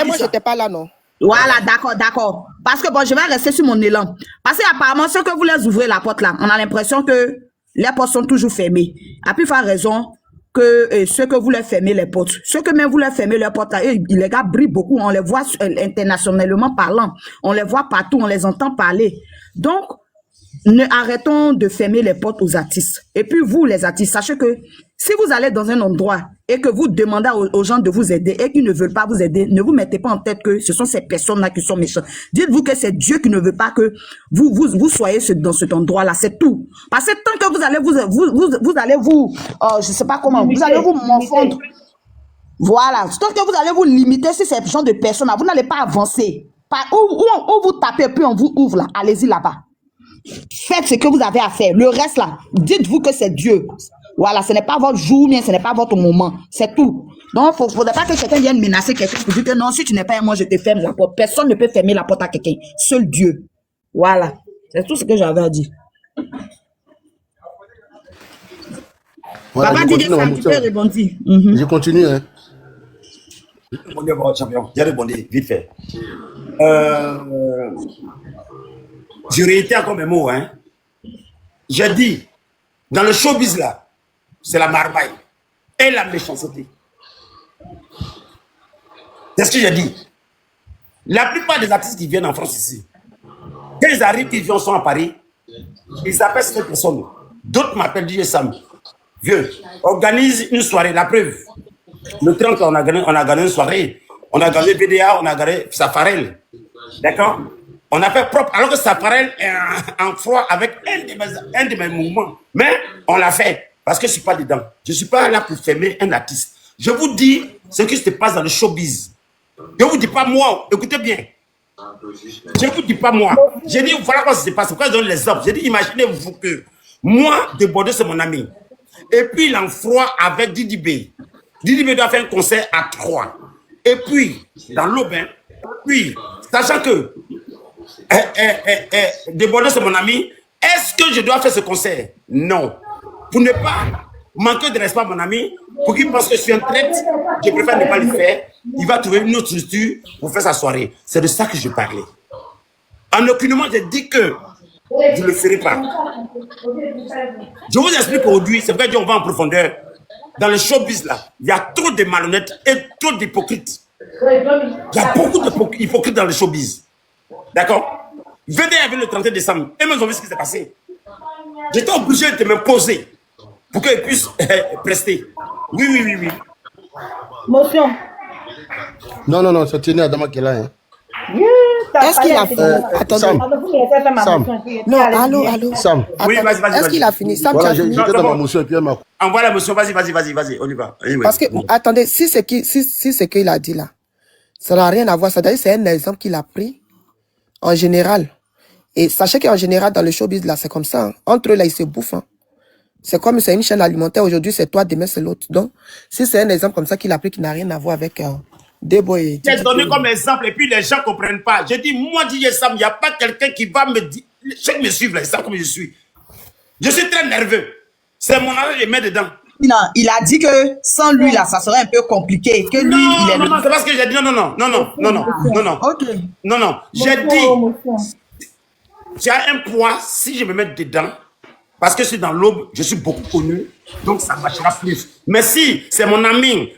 Moi, j'étais pas là, non. Voilà, d'accord. Parce que bon, je vais rester sur mon élan. Parce qu'apparemment, ceux que vous les ouvrez la porte là, on a l'impression que les portes sont toujours fermées. À plus faire raison que ceux que vous leur fermez les portes. Ceux que même vous leur fermez les portes, les gars brillent beaucoup. On les voit internationalement parlant. On les voit partout, on les entend parler. Donc, arrêtons de fermer les portes aux artistes. Et puis vous, les artistes, sachez que Si vous allez dans un endroit et que vous demandez aux gens de vous aider et qu'ils ne veulent pas vous aider, ne vous mettez pas en tête que ce sont ces personnes-là qui sont méchantes. Dites-vous que c'est Dieu qui ne veut pas que vous soyez dans cet endroit-là, c'est tout. Parce que tant que vous allez je sais pas comment, vous allez vous morfondre. Voilà, tant que vous allez vous limiter sur ces gens de personnes-là, vous n'allez pas avancer. Où vous tapez, puis on vous ouvre là, allez-y là-bas. Faites ce que vous avez à faire. Le reste là, dites-vous que c'est Dieu. Voilà, ce n'est pas votre jour, mais ce n'est pas votre moment. C'est tout. Donc, il ne faudrait pas que quelqu'un vienne menacer quelqu'un pour dire que non, si tu n'es pas moi, je te ferme la porte. Personne ne peut fermer la porte à quelqu'un. Seul Dieu. Voilà. C'est tout ce que j'avais à dire. Voilà, Papa dit ça, tu peux rebondir. Je continue, hein. Bon, champion, j'ai répondu, vite fait. Je réitère encore mes mots, hein. J'ai dit, dans le showbiz là, c'est la marmaille et la méchanceté. C'est ce que j'ai dit. La plupart des artistes qui viennent en France ici, quand ils arrivent, ils sont à Paris, ils appellent cette personne. D'autres m'appellent DJ Sam. Vieux, organise une soirée, la preuve. Le 30, on a gagné une soirée. On a gagné BDA, on a gagné Safarel. D'accord? On a fait propre, alors que Safarel est en froid avec un de mes mouvements. Mais on l'a fait, parce que je ne suis pas dedans. Je ne suis pas là pour fermer un artiste. Je vous dis ce qui se passe dans le showbiz. Je ne vous dis pas moi, écoutez bien. Je ne vous dis pas moi. J'ai dit, voilà comment ça se passe. Pourquoi je donne l'exemple? J'ai dit, imaginez-vous que moi, Debordeux, c'est mon ami. Et puis, il est en froid avec Didi B. Didi B doit faire un concert à 3. Et puis, dans l'Aubin, puis, sachant que Debordeux, c'est mon ami, est-ce que je dois faire ce concert? Non. Pour ne pas manquer de respect à mon ami, pour qu'il pense que je suis un traître, je préfère ne pas le faire. Il va trouver une autre structure pour faire sa soirée. C'est de ça que je parlais. En aucunement, j'ai dit que je ne le ferai pas. Je vous explique aujourd'hui, c'est vrai qu'on va en profondeur. Dans le showbiz là, il y a trop de malhonnêtes et trop d'hypocrites. Il y a beaucoup d'hypocrites dans le showbiz. D'accord? Venez avec le 31 décembre et nous avons vu ce qui s'est passé. J'étais obligé de m'imposer pour qu'ils puissent prester. Oui. Motion. Non, c'est Tini Adama qui est là. Hein. Est-ce qu'il a fini? Attendez. Sam. Non, allô. Sam. Oui, vas-y. Est-ce qu'il a fini? Sam, Voilà, tu as fini? j'étais dans ma motion et puis elle m'a... Envoie la motion, vas-y, on y va. Anyway. Parce que, attendez, si ce qu'il a dit là, ça n'a rien à voir. C'est un exemple qu'il a pris en général. Et sachez qu'en général, dans le showbiz là, c'est comme ça. Hein. Entre eux là, ils se bouffent. Hein. C'est comme c'est une chaîne alimentaire. Aujourd'hui, c'est toi, demain, c'est l'autre. Donc, si c'est un exemple comme ça qu'il a pris qui n'a rien à voir avec Debo et... J'ai donné comme exemple et puis les gens ne comprennent pas. J'ai dit, moi, DJ Sam, il n'y a pas quelqu'un qui va me dire... Ceux qui me suivent là, ils savent comment je suis. Je suis très nerveux. C'est mon argent, je mets dedans. Non, il a dit que sans lui, là, ça serait un peu compliqué. Que lui, il est... Non, c'est parce que j'ai dit non. Ok. Non. J'ai dit, tu as un poids si je me mets dedans, parce que je suis dans l'aube, je suis beaucoup connu, donc ça marchera plus. Mais si c'est mon ami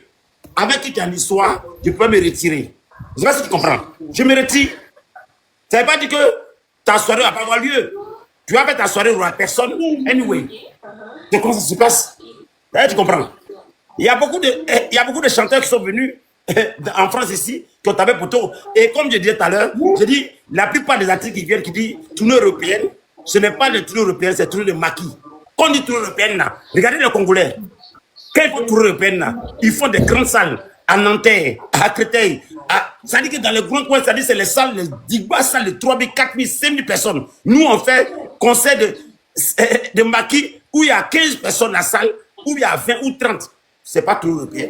avec qui tu as une histoire, je peux me retirer. Je ne sais pas si tu comprends. Je me retire. Ça ne veut pas dire que ta soirée ne va pas avoir lieu. Tu vas faire ta soirée où la personne, anyway. C'est comment ça se passe. Tu comprends? Il y a beaucoup de chanteurs qui sont venus en France ici, qui ont tapé poteau. Et comme je disais tout à l'heure, je dis, la plupart des artistes qui viennent, qui disent tournée européenne, ce n'est pas de tournée européenne, c'est tournée de maquis. Quand on dit tournée européenne, là, regardez les Congolais. Quand ils font tournée européenne, là, ils font des grandes salles à Nanterre, à Créteil. Ça dit que dans les grands coins, ça dit c'est les salles, les 10 basses salles de 3 000, 4 000, 5 000 personnes. Nous, on fait concert de maquis où il y a 15 personnes à la salle, où il y a 20 ou 30. C'est pas tournée européenne.